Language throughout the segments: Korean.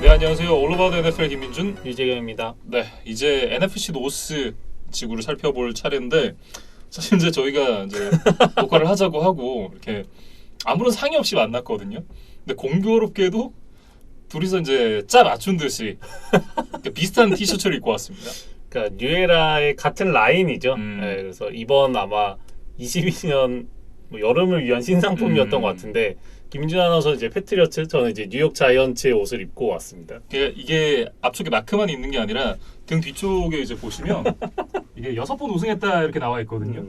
네, 안녕하세요. 올어바웃 NFL 김민준, 유재경입니다. 네, 이제 NFC 노스 지구를 살펴볼 차례인데 사실 이제 저희가 이제 녹화를 하자고 하고 이렇게 아무런 상의 없이 만났거든요. 근데 공교롭게도 둘이서 이제 짜 맞춘 듯이 비슷한 티셔츠를 입고 왔습니다. 그러니까 뉴에라의 같은 라인이죠. 네, 그래서 이번 아마 22년 뭐 여름을 위한 신상품이었던 것 같은데 김민준 아나운서 이제 패트리어츠, 저는 이제 뉴욕 자이언츠의 옷을 입고 왔습니다. 이게 앞쪽에 마크만 있는 게 아니라 등 뒤쪽에 이제 보시면 이게 6번 우승했다 이렇게 나와 있거든요.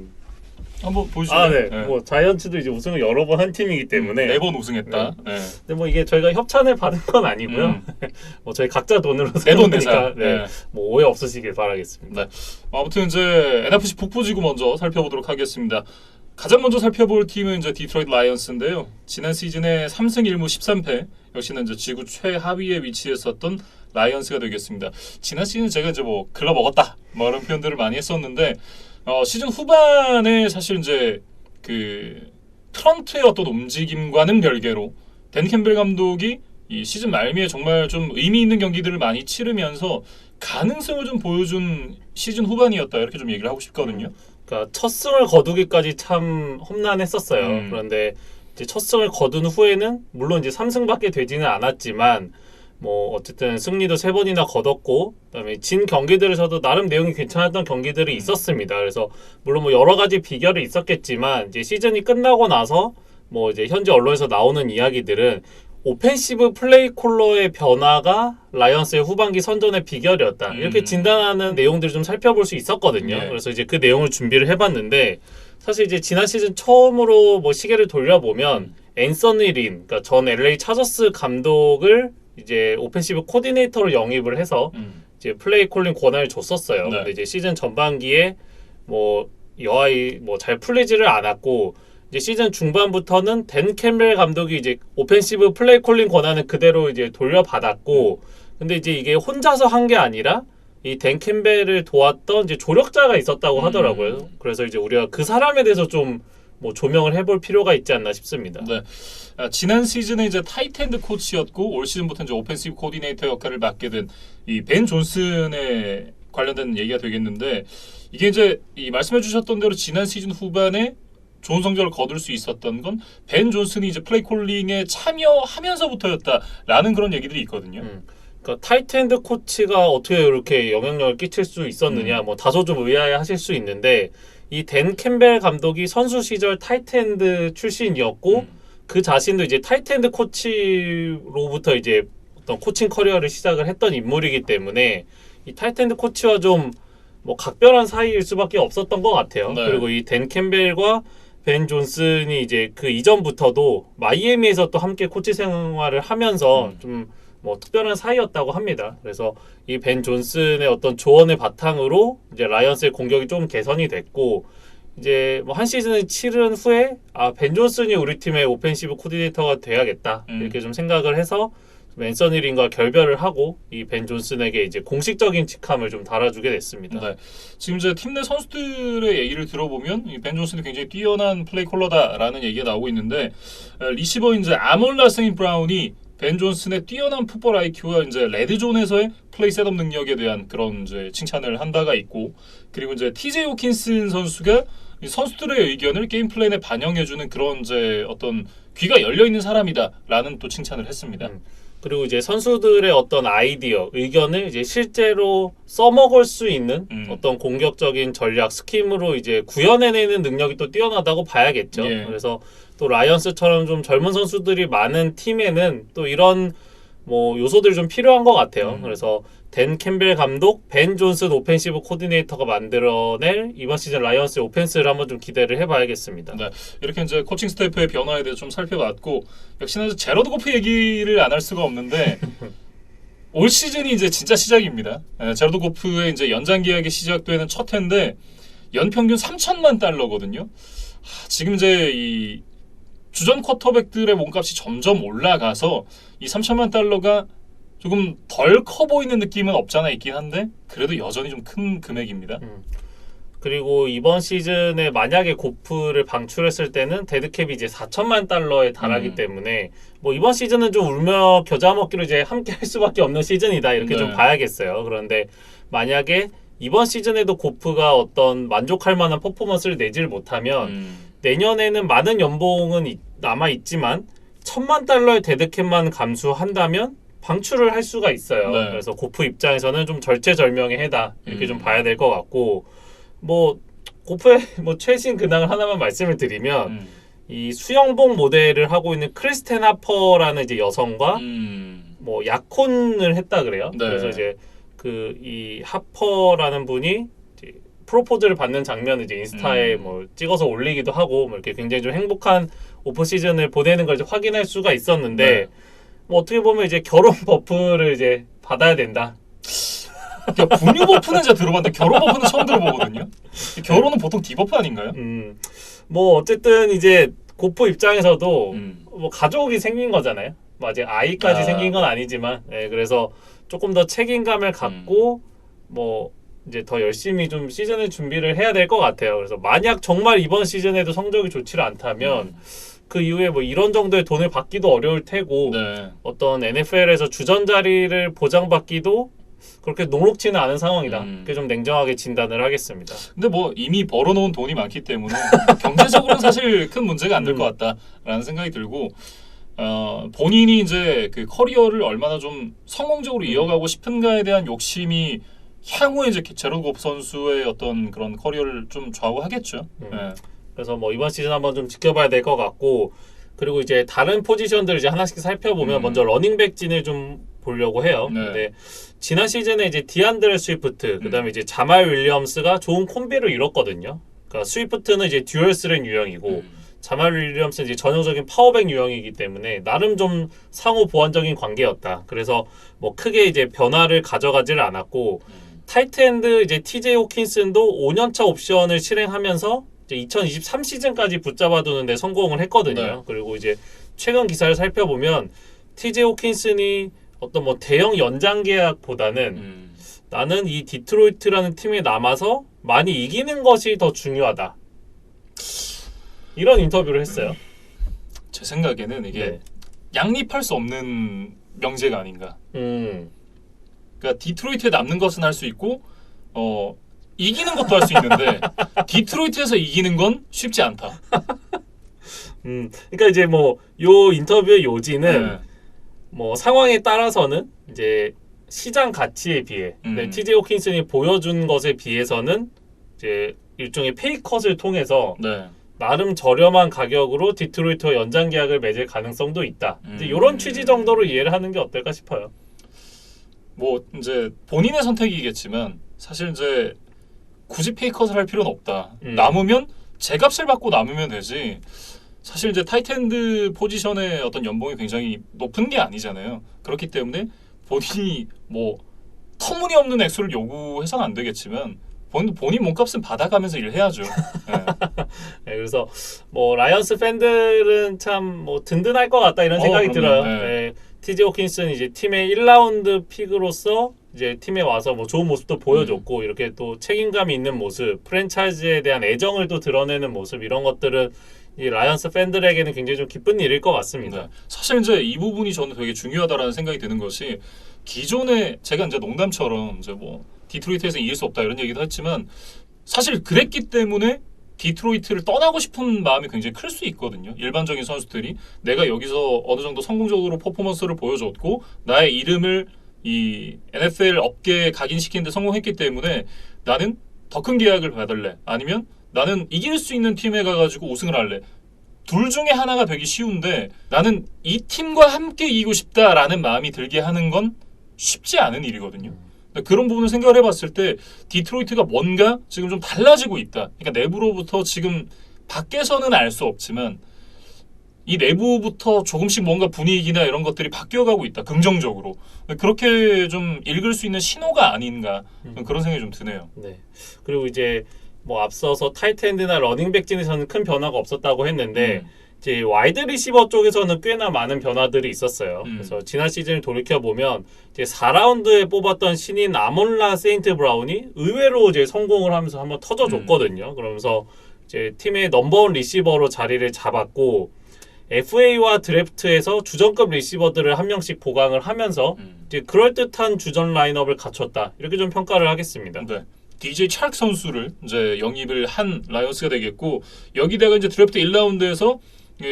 한번 보여주세요. 아, 네. 뭐 자이언츠도 이제 우승을 여러 번 한 팀이기 때문에 4번 우승했다. 네. 근데 뭐 이게 저희가 협찬을 받은 건 아니고요. 뭐 저희 각자 돈으로 내돈 내산. 네. 뭐 오해 없으시길 바라겠습니다. 네. 아무튼 이제 NFC 북부지구 먼저 살펴보도록 하겠습니다. 가장 먼저 살펴볼 팀은 이제 디트로이트 라이언스인데요. 지난 시즌에 3승 1무 13패, 역시나 이제 지구 최하위에 위치했었던 라이언스가 되겠습니다. 지난 시즌 제가 이제 뭐 글러 먹었다 뭐 이런 표현들을 많이 했었는데 시즌 후반에 사실 이제 그 프런트의 어떤 움직임과는 별개로 댄 캠벨 감독이 이 시즌 말미에 정말 좀 의미 있는 경기들을 많이 치르면서 가능성을 좀 보여준 시즌 후반이었다 이렇게 좀 얘기를 하고 싶거든요. 그러니까 첫 승을 거두기까지 참 험난했었어요. 그런데 이제 첫 승을 거둔 후에는 물론 이제 3승밖에 되지는 않았지만 뭐 어쨌든 승리도 3번이나 거뒀고 그다음에 진 경기들에서도 나름 내용이 괜찮았던 경기들이 있었습니다. 그래서 물론 뭐 여러 가지 비결이 있었겠지만 이제 시즌이 끝나고 나서 뭐 이제 현지 언론에서 나오는 이야기들은 오펜시브 플레이 콜러의 변화가 라이언스의 후반기 선전의 비결이었다. 이렇게 진단하는 내용들을 좀 살펴볼 수 있었거든요. 네. 그래서 이제 그 내용을 준비를 해봤는데 사실 이제 지난 시즌 처음으로 뭐 시계를 돌려보면 앤서니 린, 그러니까 전 LA 차저스 감독을 이제 오펜시브 코디네이터로 영입을 해서 이제 플레이 콜링 권한을 줬었어요. 네. 근데 이제 시즌 전반기에 뭐 여하이 뭐 잘 풀리지를 않았고 이제 시즌 중반부터는 댄 캠벨 감독이 이제 오펜시브 플레이 콜링 권한을 그대로 이제 돌려받았고 근데 이제 이게 혼자서 한 게 아니라 이 댄 캠벨을 도왔던 이제 조력자가 있었다고 하더라고요. 그래서 이제 우리가 그 사람에 대해서 좀 뭐 조명을 해볼 필요가 있지 않나 싶습니다. 네. 지난 시즌에 이제 타이트엔드 코치였고 올 시즌부터 이제 오펜시브 코디네이터 역할을 맡게 된 이 벤 존슨에 관련된 얘기가 되겠는데 이게 이제 이 말씀해주셨던 대로 지난 시즌 후반에 좋은 성적을 거둘 수 있었던 건 벤 존슨이 이제 플레이 콜링에 참여하면서부터였다라는 그런 얘기들이 있거든요. 그러니까 타이트엔드 코치가 어떻게 이렇게 영향력을 끼칠 수 있었느냐, 뭐 다소 좀 의아해하실 수 있는데 이 댄 캠벨 감독이 선수 시절 타이트엔드 출신이었고 그 자신도 이제 타이트엔드 코치로부터 이제 어떤 코칭 커리어를 시작을 했던 인물이기 때문에 이 타이트엔드 코치와 좀 뭐 각별한 사이일 수밖에 없었던 것 같아요. 네. 그리고 이 댄 캠벨과 벤 존슨이 이제 그 이전부터도 마이애미에서 또 함께 코치 생활을 하면서 좀 뭐 특별한 사이였다고 합니다. 그래서 이 벤 존슨의 어떤 조언을 바탕으로 이제 라이언스의 공격이 좀 개선이 됐고 이제 뭐 한 시즌을 치른 후에 벤 존슨이 우리 팀의 오펜시브 코디네이터가 돼야겠다 이렇게 좀 생각을 해서 앤서니 린과 결별을 하고 이 벤 존슨에게 이제 공식적인 직함을 좀 달아주게 됐습니다. 네. 지금 이제 팀 내 선수들의 얘기를 들어보면 이 벤 존슨이 굉장히 뛰어난 플레이 콜러다라는 얘기가 나오고 있는데 리시버인 이제 아몰라 세인 브라운이 벤 존슨의 뛰어난 풋볼 IQ와 이제 레드존에서의 플레이 셋업 능력에 대한 그런 이제 칭찬을 한 바가 있고 그리고 이제 TJ 호킨슨 선수가 이 선수들의 의견을 게임 플랜에 반영해주는 그런 이제 어떤 귀가 열려 있는 사람이다라는 또 칭찬을 했습니다. 그리고 이제 선수들의 어떤 아이디어, 의견을 이제 실제로 써먹을 수 있는 어떤 공격적인 전략, 스킴으로 이제 구현해내는 능력이 또 뛰어나다고 봐야겠죠. 예. 그래서 또 라이언스처럼 좀 젊은 선수들이 많은 팀에는 또 이런 뭐 요소들이 좀 필요한 것 같아요. 그래서 댄 캠벨 감독, 벤 존슨 오펜시브 코디네이터가 만들어낼 이번 시즌 라이언스의 오펜스를 한번 좀 기대를 해봐야겠습니다. 네, 이렇게 이제 코칭 스태프의 변화에 대해서 좀 살펴봤고 역시나 제러드 고프 얘기를 안 할 수가 없는데 올 시즌이 이제 진짜 시작입니다. 제러드 고프의 이제 연장 계약이 시작되는 첫 해인데 연평균 3천만 달러거든요. 지금 이제 이 주전 쿼터백들의 몸값이 점점 올라가서 이 3천만 달러가 조금 덜 커 보이는 느낌은 없잖아 있긴 한데 그래도 여전히 좀 큰 금액입니다. 그리고 이번 시즌에 만약에 고프를 방출했을 때는 데드캡이 이제 4천만 달러에 달하기 때문에 뭐 이번 시즌은 좀 울며 겨자 먹기로 이제 함께 할 수밖에 없는 시즌이다 이렇게 네. 좀 봐야겠어요. 그런데 만약에 이번 시즌에도 고프가 어떤 만족할 만한 퍼포먼스를 내질 못하면 내년에는 많은 연봉은 남아 있지만 1,000만 달러의 데드캡만 감수한다면 방출을 할 수가 있어요. 네. 그래서 고프 입장에서는 좀 절체절명의 해다 이렇게 좀 봐야 될 것 같고 뭐 고프의 뭐 최신 근황을 하나만 말씀을 드리면 이 수영복 모델을 하고 있는 크리스텐 하퍼라는 이제 여성과 뭐 약혼을 했다 그래요. 네. 그래서 이제 그 이 하퍼라는 분이 이제 프로포즈를 받는 장면을 이제 인스타에 뭐 찍어서 올리기도 하고 뭐 이렇게 굉장히 좀 행복한 오프 시즌을 보내는 걸 이제 확인할 수가 있었는데 네. 뭐 어떻게 보면 이제 결혼 버프를 이제 받아야 된다. 그러니까 분유 버프는 제가 들어봤는데 결혼 버프는 처음 들어보거든요. 결혼은 보통 디버프 아닌가요? 뭐 어쨌든 이제 고프 입장에서도 뭐 가족이 생긴 거잖아요. 뭐 아직 아이까지 생긴 건 아니지만, 네, 그래서 조금 더 책임감을 갖고 뭐 이제 더 열심히 좀 시즌을 준비를 해야 될 것 같아요. 그래서 만약 정말 이번 시즌에도 성적이 좋지를 않다면 그 이후에 뭐 이런 정도의 돈을 받기도 어려울 테고 네. 어떤 NFL에서 주전 자리를 보장받기도 그렇게 녹록지는 않은 상황이다. 그게 좀 냉정하게 진단을 하겠습니다. 근데 뭐 이미 벌어놓은 돈이 많기 때문에 경제적으로는 사실 큰 문제가 안 될 것 같다라는 생각이 들고 본인이 이제 그 커리어를 얼마나 좀 성공적으로 이어가고 싶은가에 대한 욕심이 향후에 이제 제로 고프 선수의 어떤 그런 커리어를 좀 좌우하겠죠. 네. 그래서 뭐 이번 시즌 한번 좀 지켜봐야 될 것 같고 그리고 이제 다른 포지션들 이제 하나씩 살펴보면 먼저 러닝백 진을 좀 보려고 해요. 네. 근데 지난 시즌에 이제 디안드레 스위프트, 그다음에 이제 자말 윌리엄스가 좋은 콤비를 이뤘거든요. 그러니까 스위프트는 이제 듀얼 스렌 유형이고 자말 윌리엄스는 이제 전형적인 파워백 유형이기 때문에 나름 좀 상호 보완적인 관계였다. 그래서 뭐 크게 이제 변화를 가져가지를 않았고 타이트엔드 이제 TJ 호킨슨도 5년차 옵션을 실행하면서 이제 2023 시즌까지 붙잡아두는데 성공을 했거든요. 네. 그리고 이제 최근 기사를 살펴보면 TJ 호킨슨이 어떤 뭐 대형 연장 계약보다는 나는 이 디트로이트라는 팀에 남아서 많이 이기는 것이 더 중요하다. 이런 인터뷰를 했어요. 제 생각에는 이게 네. 양립할 수 없는 명제가 아닌가. 그러니까 디트로이트에 남는 것은 할 수 있고 이기는 것도 할 수 있는데 디트로이트에서 이기는 건 쉽지 않다. 그러니까 이제 뭐 요 인터뷰의 요지는 네. 뭐 상황에 따라서는 이제 시장 가치에 비해 TJ 호킨슨이 보여준 것에 비해서는 이제 일종의 페이컷을 통해서 네. 나름 저렴한 가격으로 디트로이트와 연장 계약을 맺을 가능성도 있다. 이제 이런 취지 정도로 이해를 하는 게 어떨까 싶어요. 뭐 이제 본인의 선택이겠지만 사실 이제 굳이 페이컷을 할 필요는 없다. 남으면 제값을 받고 남으면 되지. 사실 이제 타이트엔드 포지션의 어떤 연봉이 굉장히 높은 게 아니잖아요. 그렇기 때문에 본인이 뭐 터무니없는 액수를 요구해서는 안 되겠지만 본인 몸값은 받아가면서 일해야죠. 네. 네, 그래서 뭐 라이언스 팬들은 참 뭐 든든할 것 같다 이런 생각이 그럼요. 들어요. 네. 네, TJ 호킨슨 이제 팀의 1라운드 픽으로서 이제 팀에 와서 뭐 좋은 모습도 보여줬고 이렇게 또 책임감이 있는 모습, 프랜차이즈에 대한 애정을 또 드러내는 모습 이런 것들은 이 라이언스 팬들에게는 굉장히 좀 기쁜 일일 것 같습니다. 네. 사실 이제 이 부분이 저는 되게 중요하다라는 생각이 드는 것이 기존에 제가 이제 농담처럼 이제 뭐 디트로이트에서 이길 수 없다 이런 얘기도 했지만 사실 그랬기 때문에 디트로이트를 떠나고 싶은 마음이 굉장히 클 수 있거든요. 일반적인 선수들이 내가 여기서 어느 정도 성공적으로 퍼포먼스를 보여줬고 나의 이름을 이 NFL 업계에 각인시키는 데 성공했기 때문에 나는 더 큰 계약을 받을래. 아니면 나는 이길 수 있는 팀에 가가지고 우승을 할래. 둘 중에 하나가 되기 쉬운데 나는 이 팀과 함께 이기고 싶다라는 마음이 들게 하는 건 쉽지 않은 일이거든요. 그런 부분을 생각을 해봤을 때 디트로이트가 뭔가 지금 좀 달라지고 있다. 그러니까 내부로부터 지금 밖에서는 알 수 없지만 이 내부부터 조금씩 뭔가 분위기나 이런 것들이 바뀌어가고 있다. 긍정적으로. 그렇게 좀 읽을 수 있는 신호가 아닌가 그런 생각이 좀 드네요. 네. 그리고 이제 뭐 앞서서 타이트엔드나 러닝백진에서는 큰 변화가 없었다고 했는데 이제 와이드 리시버 쪽에서는 꽤나 많은 변화들이 있었어요. 그래서 지난 시즌을 돌이켜 보면 이제 4라운드에 뽑았던 신인 아몬라 세인트 브라운이 의외로 이제 성공을 하면서 한번 터져줬거든요. 그러면서 이제 팀의 넘버원 리시버로 자리를 잡았고 FA와 드래프트에서 주전급 리시버들을 한 명씩 보강을 하면서 이제 그럴듯한 주전 라인업을 갖췄다. 이렇게 좀 평가를 하겠습니다. 네. DJ 찰크 선수를 이제 영입을 한 라이언스가 되겠고 여기다가 이제 드래프트 1라운드에서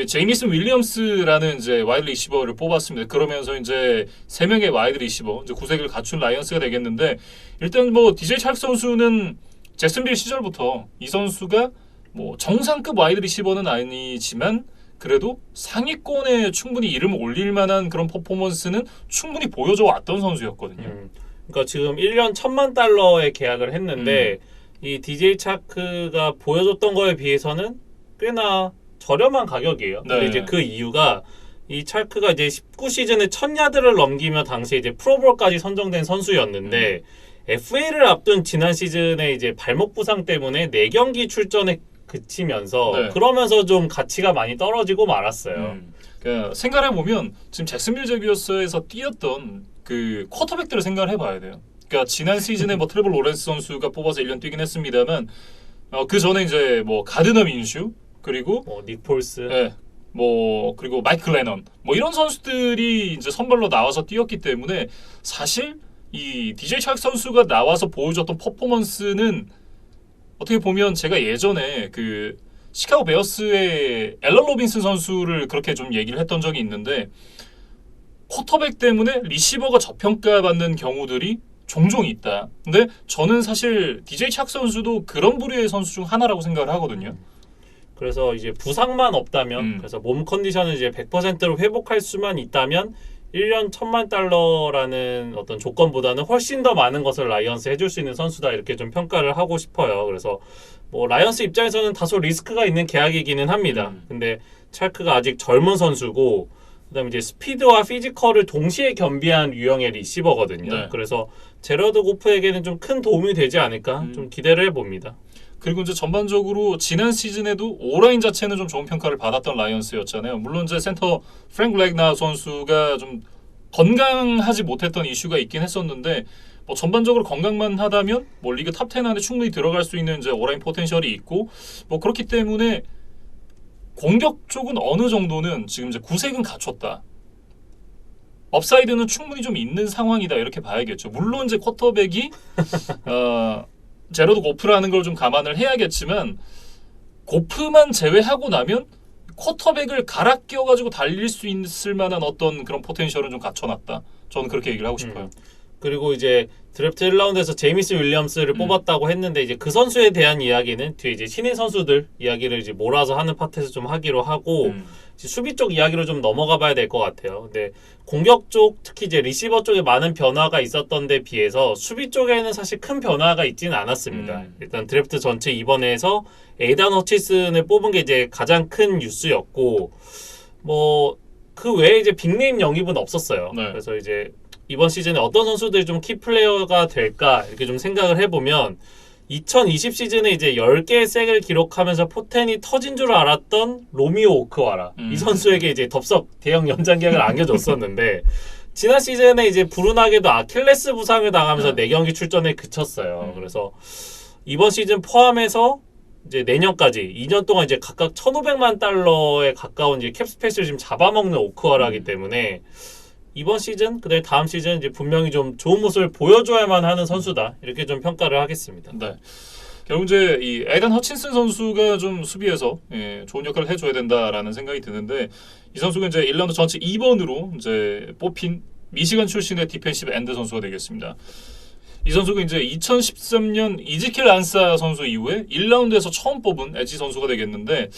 제이미슨 윌리엄스라는 이제 와이드 리시버를 뽑았습니다. 그러면서 이제 3명의 와이드 리시버 이제 구색을 갖춘 라이언스가 되겠는데 일단 뭐 DJ 찰크 선수는 잭슨빌 시절부터 이 선수가 뭐 정상급 와이드 리시버는 아니지만 그래도 상위권에 충분히 이름을 올릴 만한 그런 퍼포먼스는 충분히 보여줘 왔던 선수였거든요. 그러니까 지금 1년 1,000만 달러에 계약을 했는데 이 DJ 차크가 보여줬던 거에 비해서는 꽤나 저렴한 가격이에요. 근데 이제 그 이유가 이 찰크가 이제 19시즌에 1,000야드를 넘기며 당시에 이제 프로볼까지 선정된 선수였는데 FA를 앞둔 지난 시즌에 이제 발목 부상 때문에 4경기 출전에 그치면서 그러면서 좀 가치가 많이 떨어지고 말았어요. 그러니까 생각해 보면 지금 잭슨빌 제비어스에서 뛰었던 그 쿼터백들을 생각을 해봐야 돼요. 그러니까 지난 시즌에 뭐 트레버 로렌스 선수가 뽑아서 1년 뛰긴 했습니다만 그 전에 이제 뭐 가드너 민슈 그리고 닉 폴스, 네, 뭐 그리고 마이클 레넌 뭐 이런 선수들이 이제 선발로 나와서 뛰었기 때문에 사실 이 DJ 찰크 선수가 나와서 보여줬던 퍼포먼스는 어떻게 보면 제가 예전에 그 시카고 베어스의 앨런 로빈슨 선수를 그렇게 좀 얘기를 했던 적이 있는데 쿼터백 때문에 리시버가 저평가받는 경우들이 종종 있다. 근데 저는 사실 DJ 찰크 선수도 그런 부류의 선수 중 하나라고 생각을 하거든요. 그래서 이제 부상만 없다면 그래서 몸 컨디션을 이제 100%로 회복할 수만 있다면 1년 1,000만 달러라는 어떤 조건보다는 훨씬 더 많은 것을 라이언스 해줄 수 있는 선수다 이렇게 좀 평가를 하고 싶어요. 그래서 뭐 라이언스 입장에서는 다소 리스크가 있는 계약이기는 합니다. 근데 찰크가 아직 젊은 선수고 그다음에 이제 스피드와 피지컬을 동시에 겸비한 유형의 리시버거든요. 그래서 제러드 고프에게는 좀 큰 도움이 되지 않을까 좀 기대를 해봅니다. 그리고 이제 전반적으로 지난 시즌에도 오라인 자체는 좀 좋은 평가를 받았던 라이언스였잖아요. 물론 이제 센터 프랭크 렉나 선수가 좀 건강하지 못했던 이슈가 있긴 했었는데 뭐 전반적으로 건강만 하다면 뭐 리그 탑 10 안에 충분히 들어갈 수 있는 이제 오라인 포텐셜이 있고 뭐 그렇기 때문에 공격 쪽은 어느 정도는 지금 이제 구색은 갖췄다. 업사이드는 충분히 좀 있는 상황이다 이렇게 봐야겠죠. 물론 이제 쿼터백이 제러드 고프라는 걸 좀 감안을 해야겠지만 고프만 제외하고 나면 쿼터백을 갈아 끼워가지고 달릴 수 있을 만한 어떤 그런 포텐셜은 좀 갖춰놨다. 저는 그렇게 얘기를 하고 싶어요. 그리고 이제 드래프트 1라운드에서 제이미스 윌리엄스를 뽑았다고 했는데 이제 그 선수에 대한 이야기는 뒤에 이제 신인 선수들 이야기를 이제 몰아서 하는 파트에서 좀 하기로 하고 이제 수비 쪽 이야기로 좀 넘어가 봐야 될 것 같아요. 근데 공격 쪽 특히 이제 리시버 쪽에 많은 변화가 있었던 데 비해서 수비 쪽에는 사실 큰 변화가 있지는 않았습니다. 일단 드래프트 전체 이번에서 에이단 허치슨을 뽑은 게 이제 가장 큰 뉴스였고 뭐 그 외에 이제 빅네임 영입은 없었어요. 그래서 이제 이번 시즌에 어떤 선수들이 좀 키플레이어가 될까 이렇게 좀 생각을 해보면 2020 시즌에 이제 10개의 색을 기록하면서 포텐이 터진 줄 알았던 로미오 오크와라 이 선수에게 이제 덥석 대형 연장 계약을 안겨줬었는데 지난 시즌에 이제 불운하게도 아킬레스 부상을 당하면서 4경기 출전에 그쳤어요. 그래서 이번 시즌 포함해서 이제 내년까지 2년 동안 이제 각각 1,500만 달러에 가까운 이제 캡 스페이스를 지금 잡아먹는 오크와라기 때문에 이번 시즌, 그다음에 다음 시즌 이제 분명히 좀 좋은 모습을 보여줘야만 하는 선수다. 이렇게 좀 평가를 하겠습니다. 네. 결국 이제 이 에단 허친슨 선수가 좀 수비에서 좋은 역할을 해줘야 된다라는 생각이 드는데 이 선수가 이제 1라운드 전체 2번으로 이제 뽑힌 미시간 출신의 디펜시브 엔드 선수가 되겠습니다. 이 선수가 이제 2013년 이즈킬 안사 선수 이후에 1라운드에서 처음 뽑은 엣지 선수가 되겠는데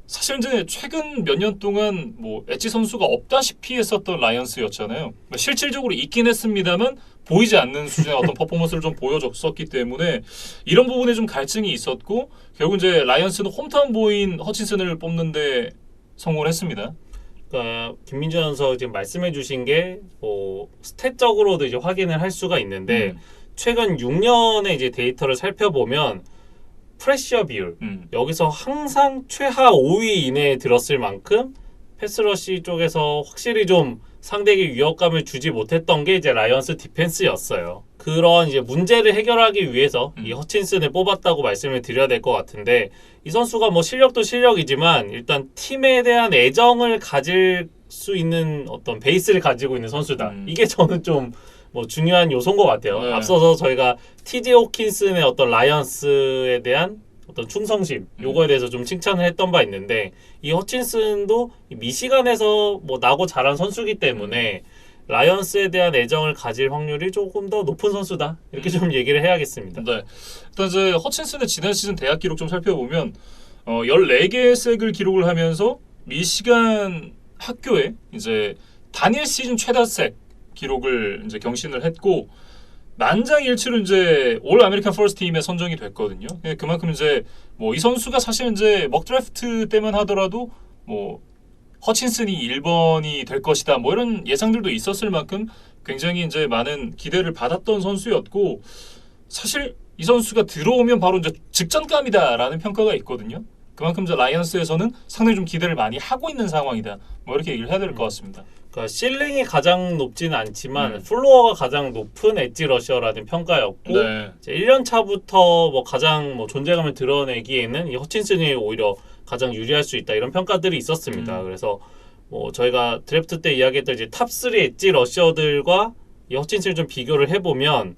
사실 이제 최근 몇 년 동안 뭐 엣지 선수가 없다시피 했었던 라이언스였잖아요. 실질적으로 있긴 했습니다만 보이지 않는 수준의 어떤 퍼포먼스를 좀 보여줬었기 때문에 이런 부분에 좀 갈증이 있었고 결국 이제 라이언스는 홈타운 보인 허친슨을 뽑는데 성공을 했습니다. 그러니까 김민준 선수 지금 말씀해주신 게 뭐 스탯적으로도 이제 확인을 할 수가 있는데 최근 6년의 이제 데이터를 살펴보면 프레셔 비율 여기서 항상 최하 5위 이내에 들었을 만큼 패스러시 쪽에서 확실히 좀 상대에게 위협감을 주지 못했던 게 이제 라이언스 디펜스였어요. 그런 이제 문제를 해결하기 위해서 이 허친슨을 뽑았다고 말씀을 드려야 될 것 같은데 이 선수가 뭐 실력도 실력이지만 일단 팀에 대한 애정을 가질 수 있는 어떤 베이스를 가지고 있는 선수다. 이게 저는 좀 뭐 중요한 요소인 것 같아요. 네. 앞서서 저희가 TJ 호킨슨의 어떤 라이언스에 대한 어떤 충성심 요거에 대해서 좀 칭찬을 했던 바 있는데 이 허친슨도 미시간에서 뭐 나고 자란 선수이기 때문에 라이언스에 대한 애정을 가질 확률이 조금 더 높은 선수다 이렇게 좀 얘기를 해야겠습니다. 네. 일단 이제 허친슨의 지난 시즌 대학 기록 좀 살펴보면 14개의 색을 기록을 하면서 미시간 학교에 이제 단일 시즌 최다 색 기록을 이제 경신을 했고 만장일치로 이제 올 아메리칸 퍼스트 팀에 선정이 됐거든요. 그만큼 이제 뭐 이 선수가 사실 이제 먹 드래프트 때만 하더라도 뭐 허친슨이 1번이 될 것이다. 뭐 이런 예상들도 있었을 만큼 굉장히 이제 많은 기대를 받았던 선수였고 사실 이 선수가 들어오면 바로 이제 직전감이다라는 평가가 있거든요. 그만큼 이제 라이언스에서는 상당히 좀 기대를 많이 하고 있는 상황이다. 뭐 이렇게 얘기를 해야 될 것 같습니다. 그러니까 실링이 가장 높지는 않지만 플로어가 가장 높은 엣지 러셔라는 평가였고 네. 이제 1년 차부터 뭐 가장 뭐 존재감을 드러내기에는 이 허친슨이 오히려 가장 유리할 수 있다 이런 평가들이 있었습니다. 그래서 뭐 저희가 드래프트 때 이야기했던 이제 탑3 엣지 러셔들과 이 허친슨을 좀 비교를 해보면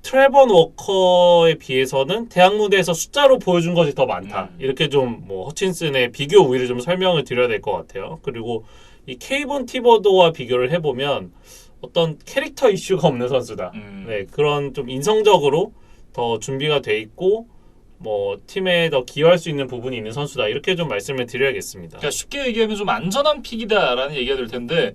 트레번 워커에 비해서는 대학 무대에서 숫자로 보여준 것이 더 많다. 이렇게 좀 뭐 허친슨의 비교 우위를 좀 설명을 드려야 될 것 같아요. 그리고 이 케이본 티버도와 비교를 해보면 어떤 캐릭터 이슈가 없는 선수다. 네, 그런 좀 인성적으로 더 준비가 돼 있고 뭐 팀에 더 기여할 수 있는 부분이 있는 선수다. 이렇게 좀 말씀을 드려야겠습니다. 그러니까 쉽게 얘기하면 좀 안전한 픽이다라는 얘기가 될 텐데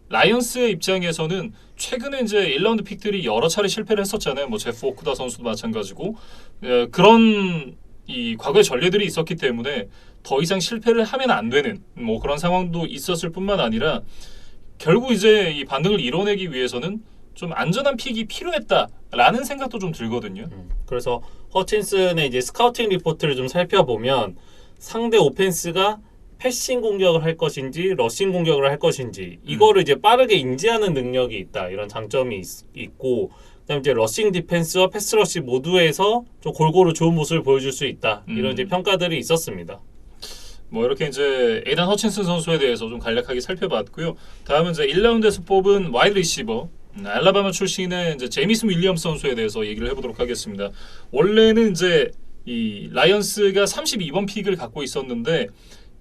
라이언스의 입장에서는 최근에 이제 1라운드 픽들이 여러 차례 실패를 했었잖아요. 뭐 제프 오쿠다 선수도 마찬가지고 그런 이 과거의 전례들이 있었기 때문에 더 이상 실패를 하면 안 되는 뭐 그런 상황도 있었을 뿐만 아니라 결국 이제 이 반등을 이뤄내기 위해서는 좀 안전한 픽이 필요했다라는 생각도 좀 들거든요. 그래서 허친슨의 이제 스카우팅 리포트를 좀 살펴보면 상대 오펜스가 패싱 공격을 할 것인지 러싱 공격을 할 것인지 이거를 이제 빠르게 인지하는 능력이 있다 이런 장점이 있고 그다음에 이제 러싱 디펜스와 패스 러시 모두에서 좀 골고루 좋은 모습을 보여줄 수 있다 이런 이제 평가들이 있었습니다. 뭐 이렇게 이제 에단 허친슨 선수에 대해서 좀 간략하게 살펴봤고요. 다음은 이제 1라운드에서 뽑은 와이드 리시버 알라바마 출신의 이제 제이미슨 윌리엄스 선수에 대해서 얘기를 해보도록 하겠습니다. 원래는 이제 이 라이언스가 32번 픽을 갖고 있었는데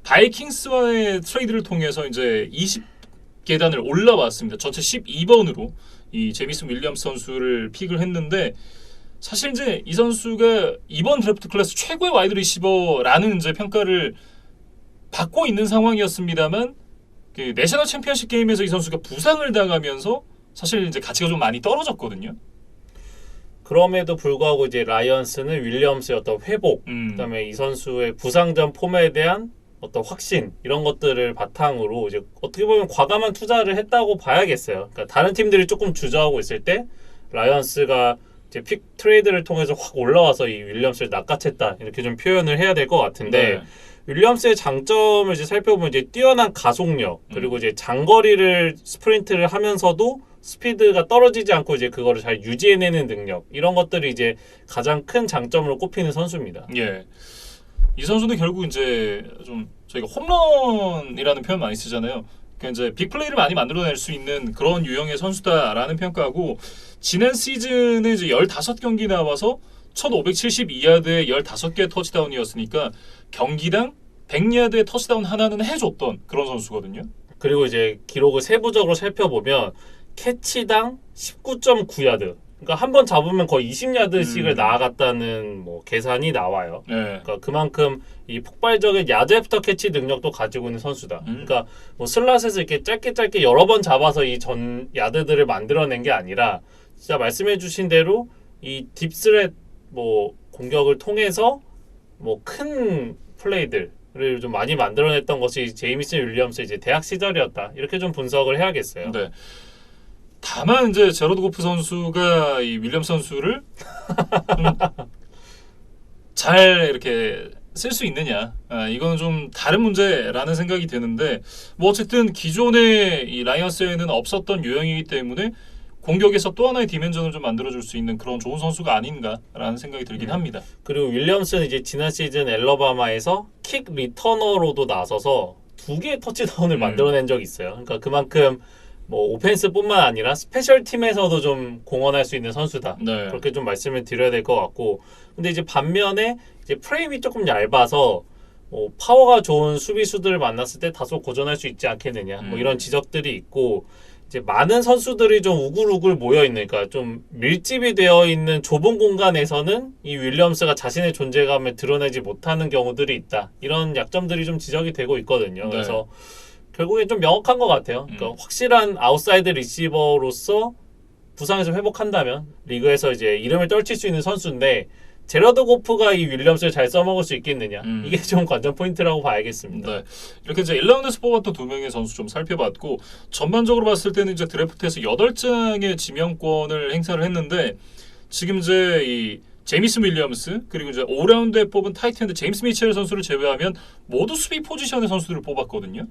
바이킹스와의 트레이드를 통해서 이제 20계단을 올라왔습니다. 전체 12번으로 이 제이미슨 윌리엄스 선수를 픽을 했는데 사실 이제 이 선수가 이번 드래프트 클래스 최고의 와이드 리시버라는 이제 평가를 받고 있는 상황이었습니다만 그 내셔널 챔피언십 게임에서 이 선수가 부상을 당하면서 사실 이제 가치가 좀 많이 떨어졌거든요. 그럼에도 불구하고 이제 라이언스는 윌리엄스의 어떤 회복, 그다음에 이 선수의 부상 전 폼에 대한 어떤 확신 이런 것들을 바탕으로 이제 어떻게 보면 과감한 투자를 했다고 봐야겠어요. 그러니까 다른 팀들이 조금 주저하고 있을 때 라이언스가 이제 픽 트레이드를 통해서 확 올라와서 이 윌리엄스를 낚아챘다 이렇게 좀 표현을 해야 될 것 같은데. 윌리엄스의 장점을 이제 살펴보면 이제 뛰어난 가속력 그리고 이제 장거리를 스프린트를 하면서도 스피드가 떨어지지 않고 이제 그거를 잘 유지해내는 능력 이런 것들이 이제 가장 큰 장점으로 꼽히는 선수입니다. 예. 이 선수는 결국 이제 좀 저희가 홈런이라는 표현 많이 쓰잖아요. 그러니까 이제 빅플레이를 많이 만들어낼 수 있는 그런 유형의 선수다라는 평가고 지난 시즌에 이제 15경기 나와서 1572야드에 15개의 터치다운이었으니까 경기당 100야드의 터치다운 하나는 해줬던 그런 선수거든요. 그리고 이제 기록을 세부적으로 살펴보면 캐치당 19.9야드 그러니까 한 번 잡으면 거의 20야드씩을 나아갔다는 뭐 계산이 나와요. 네. 그러니까 그만큼 이 폭발적인 야드 애프터 캐치 능력도 가지고 있는 선수다. 그러니까 뭐 슬롯에서 이렇게 짧게 여러 번 잡아서 이 전 야드들을 만들어낸 게 아니라 진짜 말씀해주신 대로 이 딥스렛 뭐 공격을 통해서 뭐 큰 플레이들을 좀 많이 만들어냈던 것이 제이미슨 윌리엄스의 이제 대학 시절이었다. 이렇게 좀 분석을 해야겠어요. 네. 다만 이제 제로드 고프 선수가 이 윌리엄스 선수를 잘 이렇게 쓸 수 있느냐, 이거는 좀 다른 문제라는 생각이 드는데, 뭐 어쨌든 기존의 이 라이언스에는 없었던 유형이기 때문에 공격에서 또 하나의 디멘전을 좀 만들어줄 수 있는 그런 좋은 선수가 아닌가라는 생각이 들긴 합니다. 그리고 윌리엄스는 이제 지난 시즌 엘러바마에서 킥 리터너로도 나서서 2개의 터치다운을 만들어낸 적이 있어요. 그러니까 그만큼 뭐 오펜스뿐만 아니라 스페셜 팀에서도 좀 공헌할 수 있는 선수다. 네. 그렇게 좀 말씀을 드려야 될 것 같고, 근데 이제 반면에 이제 프레임이 조금 얇아서 파워가 좋은 수비수들을 만났을 때 다소 고전할 수 있지 않겠느냐, 뭐 이런 지적들이 있고, 이제 많은 선수들이 좀 우글우글 모여 있는, 그러니까 좀 밀집이 되어 있는 좁은 공간에서는 이 윌리엄스가 자신의 존재감을 드러내지 못하는 경우들이 있다. 이런 약점들이 좀 지적이 되고 있거든요. 네. 그래서 결국에 좀 명확한 것 같아요. 그러니까 확실한 아웃사이드 리시버로서 부상에서 회복한다면 리그에서 이제 이름을 떨칠 수 있는 선수인데, 제러드 고프가 이 윌리엄스를 잘 써먹을 수 있겠느냐, 이게 좀 관전 포인트라고 봐야겠습니다. 네. 이렇게 이제 1라운드에서 뽑았던 2명의 선수 좀 살펴봤고, 전반적으로 봤을 때는 이제 드래프트에서 8장의 지명권을 행사를 했는데, 지금 이제 이 제이미스 윌리엄스, 그리고 이제 5라운드에 뽑은 타이트엔드 제임스 미첼 선수를 제외하면 모두 수비 포지션의 선수들을 뽑았거든요.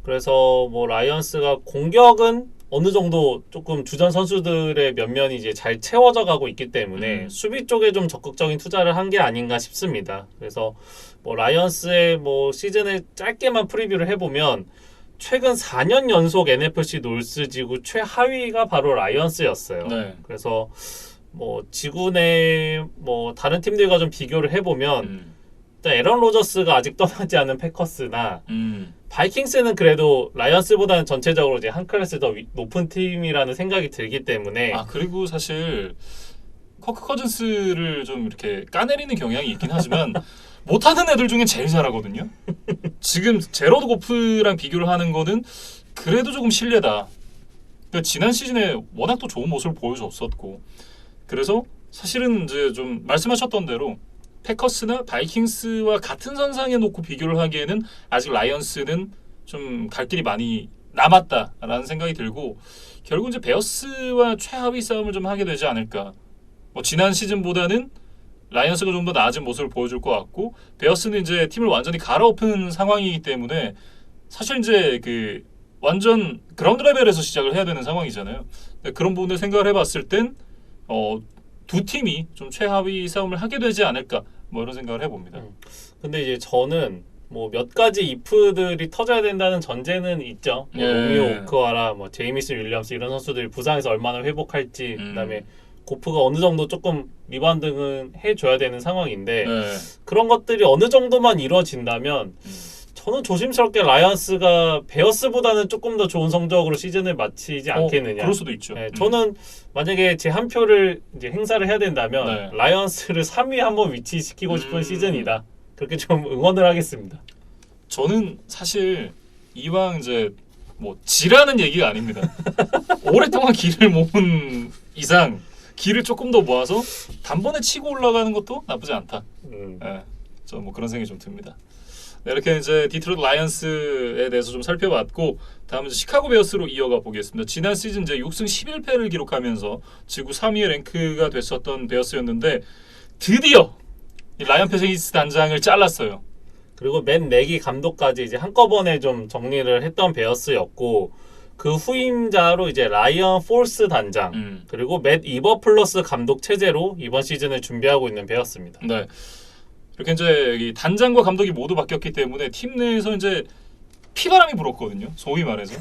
그래서 뭐 라이언스가 공격은 어느 정도 조금 주전 선수들의 면면이 이제 잘 채워져 가고 있기 때문에 수비 쪽에 좀 적극적인 투자를 한 게 아닌가 싶습니다. 그래서 뭐 라이언스의 뭐 시즌을 짧게만 프리뷰를 해보면 최근 4년 연속 NFC 놀스 지구 최하위가 바로 라이언스였어요. 네. 그래서 뭐 지구 내 뭐 다른 팀들과 좀 비교를 해보면 일단 에런 로저스가 아직 떠나지 않은 패커스나 바이킹스는 그래도 라이언스보다는 전체적으로 이제 한 클래스 더 높은 팀이라는 생각이 들기 때문에, 그리고 사실 커크 커즌스를 좀 이렇게 까내리는 경향이 있긴 하지만 못하는 애들 중에 제일 잘하거든요. 지금 제러드 고프랑 비교를 하는 거는 그래도 조금 실례다. 그러니까 지난 시즌에 워낙 또 좋은 모습을 보여줬었고, 그래서 사실은 이제 좀 말씀하셨던 대로 패커스나 바이킹스와 같은 선상에 놓고 비교를 하기에는 아직 라이언스는 좀 갈 길이 많이 남았다라는 생각이 들고, 결국 이제 베어스와 최하위 싸움을 좀 하게 되지 않을까. 뭐 지난 시즌보다는 라이언스가 좀 더 나아진 모습을 보여줄 것 같고, 베어스는 이제 팀을 완전히 갈아엎은 상황이기 때문에 사실 이제 그 완전 그라운드 레벨에서 시작을 해야 되는 상황이잖아요. 그런 부분을 생각을 해봤을 땐 두 팀이 좀 최하위 싸움을 하게 되지 않을까, 뭐 이런 생각을 해봅니다. 근데 이제 저는 뭐 몇 가지 이프들이 터져야 된다는 전제는 있죠. 뭐 로미오 오크와라, 뭐 제이미스 윌리엄스 이런 선수들이 부상에서 얼마나 회복할지, 그다음에 고프가 어느 정도 조금 리바운딩은 해줘야 되는 상황인데, 그런 것들이 어느 정도만 이루어진다면 저는 조심스럽게 라이언스가 베어스보다는 조금 더 좋은 성적으로 시즌을 마치지 않겠느냐. 그럴 수도 있죠. 네, 저는 만약에 제 한 표를 이제 행사를 해야 된다면 라이언스를 3위에 한번 위치시키고 싶은 시즌이다. 그렇게 좀 응원을 하겠습니다. 저는 사실 이왕 이제 뭐 지라는 얘기가 아닙니다. 오랫동안 기를 모은 이상 기를 조금 더 모아서 단번에 치고 올라가는 것도 나쁘지 않다. 저 뭐 그런 생각이 좀 듭니다. 네, 이렇게 이제 디트로이트 라이언스에 대해서 좀 살펴봤고, 다음은 이제 시카고 베어스로 이어가 보겠습니다. 지난 시즌 이제 6승 11패를 기록하면서 지구 3위의 랭크가 됐었던 베어스였는데, 드디어 이 라이언 페이스 단장을 잘랐어요. 그리고 맨 내기 감독까지 이제 한꺼번에 좀 정리를 했던 베어스였고, 그 후임자로 이제 라이언 폴스 단장, 그리고 맷 이버플러스 감독 체제로 이번 시즌을 준비하고 있는 베어스입니다. 네. 이렇게 이제 이 단장과 감독이 모두 바뀌었기 때문에 팀 내에서 이제 피바람이 불었거든요. 소위 말해서.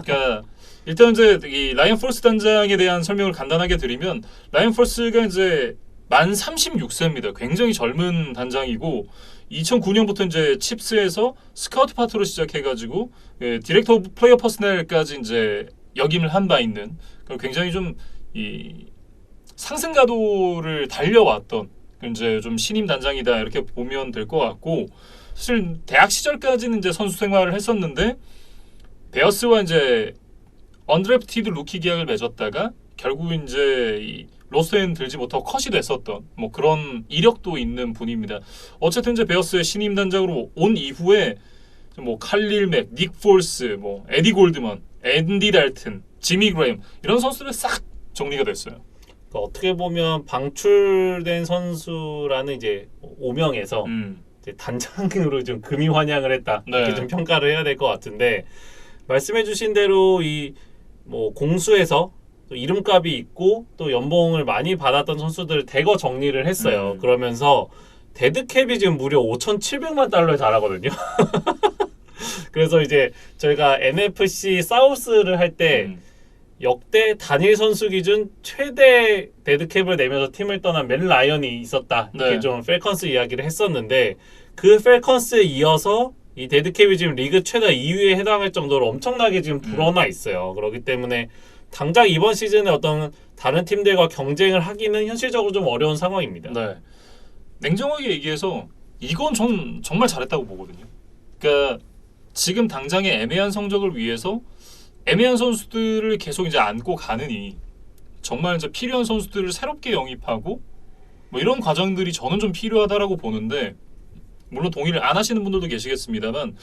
그러니까 일단 이제 이 라이언 폴스 단장에 대한 설명을 간단하게 드리면, 라이언 폴스가 이제 만 36세입니다. 굉장히 젊은 단장이고, 2009년부터 이제 칩스에서 스카우트 파트로 시작해가지고 디렉터 오브 플레이어 퍼스널까지 이제 역임을 한 바 있는, 굉장히 좀 이 상승가도를 달려왔던 이제 좀 신임 단장이다, 이렇게 보면 될 것 같고, 사실 대학 시절까지는 이제 선수 생활을 했었는데 베어스와 이제 언드래프티드 루키 계약을 맺었다가 결국 이제 이 로스터에는 들지 못하고 컷이 됐었던 뭐 그런 이력도 있는 분입니다. 어쨌든 이제 베어스의 신임 단장으로 온 이후에 뭐 칼릴 맥, 닉 폴스, 뭐 에디 골드먼, 앤디 달튼, 지미 그레임 이런 선수들이 싹 정리가 됐어요. 그러니까 어떻게 보면 방출된 선수라는 이제 오명에서 이제 단장으로 좀 금이 환영을 했다 이렇게 네. 좀 평가를 해야 될 것 같은데 말씀해주신 대로 이 뭐 공수에서 또 이름값이 있고 또 연봉을 많이 받았던 선수들을 대거 정리를 했어요. 그러면서 데드캡이 지금 무려 5,700만 달러에 달하거든요. 그래서 이제 저희가 NFC 사우스를 할 때 역대 단일 선수 기준 최대 데드캡을 내면서 팀을 떠난 맨 라이언이 있었다. 이렇게 네. 좀 펠컨스 이야기를 했었는데 그 펠컨스에 이어서 이 데드캡이 지금 리그 최다 2위에 해당할 정도로 엄청나게 지금 불어나 있어요. 그렇기 때문에 당장 이번 시즌에 어떤 다른 팀들과 경쟁을 하기는 현실적으로 좀 어려운 상황입니다. 네. 냉정하게 얘기해서 이건 전 정말 잘했다고 보거든요. 그러니까 지금 당장의 애매한 성적을 위해서 애매한 선수들을 계속 이제 안고 가느니 정말 이제 필요한 선수들을 새롭게 영입하고 뭐 이런 과정들이 저는 좀 필요하다라고 보는데 물론 동의를 안 하시는 분들도 계시겠습니다만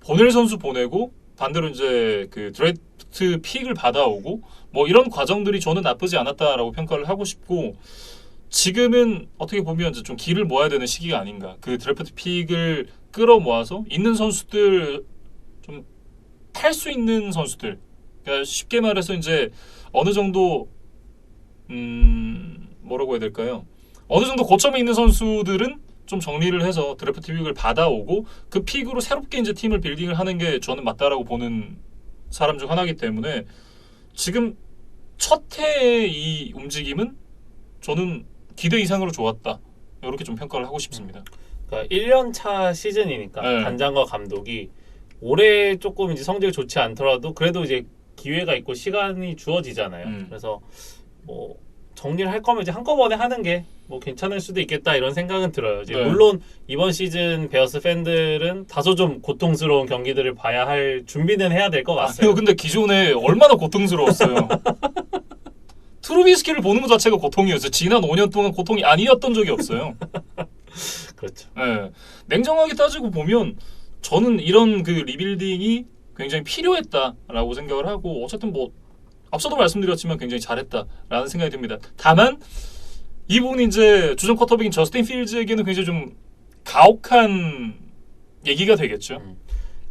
보낼 선수 보내고 반대로 이제 그 드래프트 픽을 받아오고 뭐 이런 과정들이 저는 나쁘지 않았다라고 평가를 하고 싶고 지금은 어떻게 보면 이제 좀 기를 모아야 되는 시기가 아닌가. 그 드래프트 픽을 끌어모아서 있는 선수들 좀 팔 수 있는 선수들. 그러니까 쉽게 말해서 이제 어느 정도 뭐라고 해야 될까요? 어느 정도 고점에 있는 선수들은 좀 정리를 해서 드래프트 픽을 받아오고 그 픽으로 새롭게 이제 팀을 빌딩을 하는 게 저는 맞다라고 보는 사람 중 하나이기 때문에 지금 첫 해의 이 움직임은 저는 기대 이상으로 좋았다. 이렇게 좀 평가를 하고 싶습니다. 그러니까 1년 차 시즌이니까 네. 단장과 감독이 올해 조금 이제 성적이 좋지 않더라도 그래도 이제 기회가 있고 시간이 주어지잖아요. 그래서 뭐 정리를 할 거면 이제 한꺼번에 하는 게 뭐 괜찮을 수도 있겠다 이런 생각은 들어요. 이제 네. 물론 이번 시즌 베어스 팬들은 다소 좀 고통스러운 경기들을 봐야 할 준비는 해야 될 것 같아요. 아니요, 근데 기존에 얼마나 고통스러웠어요. 트루비스키를 보는 것 자체가 고통이었어요. 지난 5년 동안 고통이 아니었던 적이 없어요. 그렇죠. 네. 냉정하게 따지고 보면 저는 이런 그 리빌딩이 굉장히 필요했다라고 생각을 하고 어쨌든 뭐 앞서도 말씀드렸지만 굉장히 잘했다라는 생각이 듭니다. 다만 이 부분이 이제 주전 쿼터백인 저스틴 필즈에게는 굉장히 좀 가혹한 얘기가 되겠죠.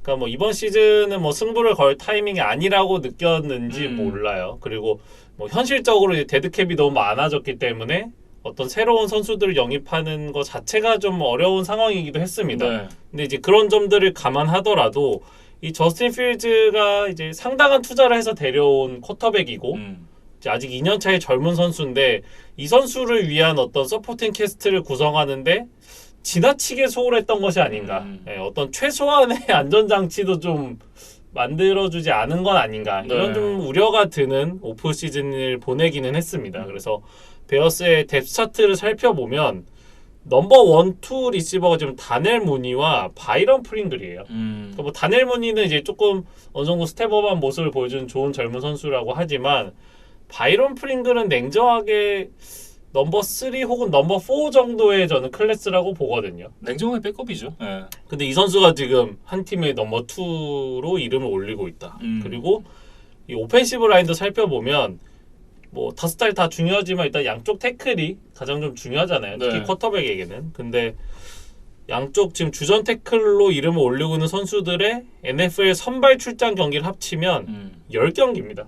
그러니까 뭐 이번 시즌은 뭐 승부를 걸 타이밍이 아니라고 느꼈는지 몰라요. 그리고 뭐 현실적으로 이제 데드캡이 너무 많아졌기 때문에 어떤 새로운 선수들을 영입하는 것 자체가 좀 어려운 상황이기도 했습니다. 네. 근데 이제 그런 점들을 감안하더라도 이 저스틴 필즈가 이제 상당한 투자를 해서 데려온 쿼터백이고 이제 아직 2년 차의 젊은 선수인데 이 선수를 위한 어떤 서포팅 캐스트를 구성하는데 지나치게 소홀했던 것이 아닌가. 네, 어떤 최소한의 안전장치도 좀 만들어주지 않은 건 아닌가. 이런 네. 좀 우려가 드는 오프 시즌을 보내기는 했습니다. 그래서 베어스의 뎁스 차트를 살펴보면 넘버 1, 2 리시버가 지금 다넬 무니와 바이런 프링글이에요. 그러니까 뭐 다넬 무니는 이제 조금 어느 정도 스텝업한 모습을 보여주는 좋은 젊은 선수라고 하지만 바이런 프링글은 냉정하게 넘버 3 혹은 넘버 4 정도의 저는 클래스라고 보거든요. 냉정하게 백업이죠. 네. 근데 이 선수가 지금 한 팀의 넘버 2로 이름을 올리고 있다. 그리고 이 오펜시브 라인도 살펴보면 뭐 다섯 달 다 중요하지만 일단 양쪽 태클이 가장 좀 중요하잖아요. 특히 네. 쿼터백에게는. 근데 양쪽 지금 주전 태클로 이름을 올리고 있는 선수들의 NFL 선발 출장 경기를 합치면 10경기입니다.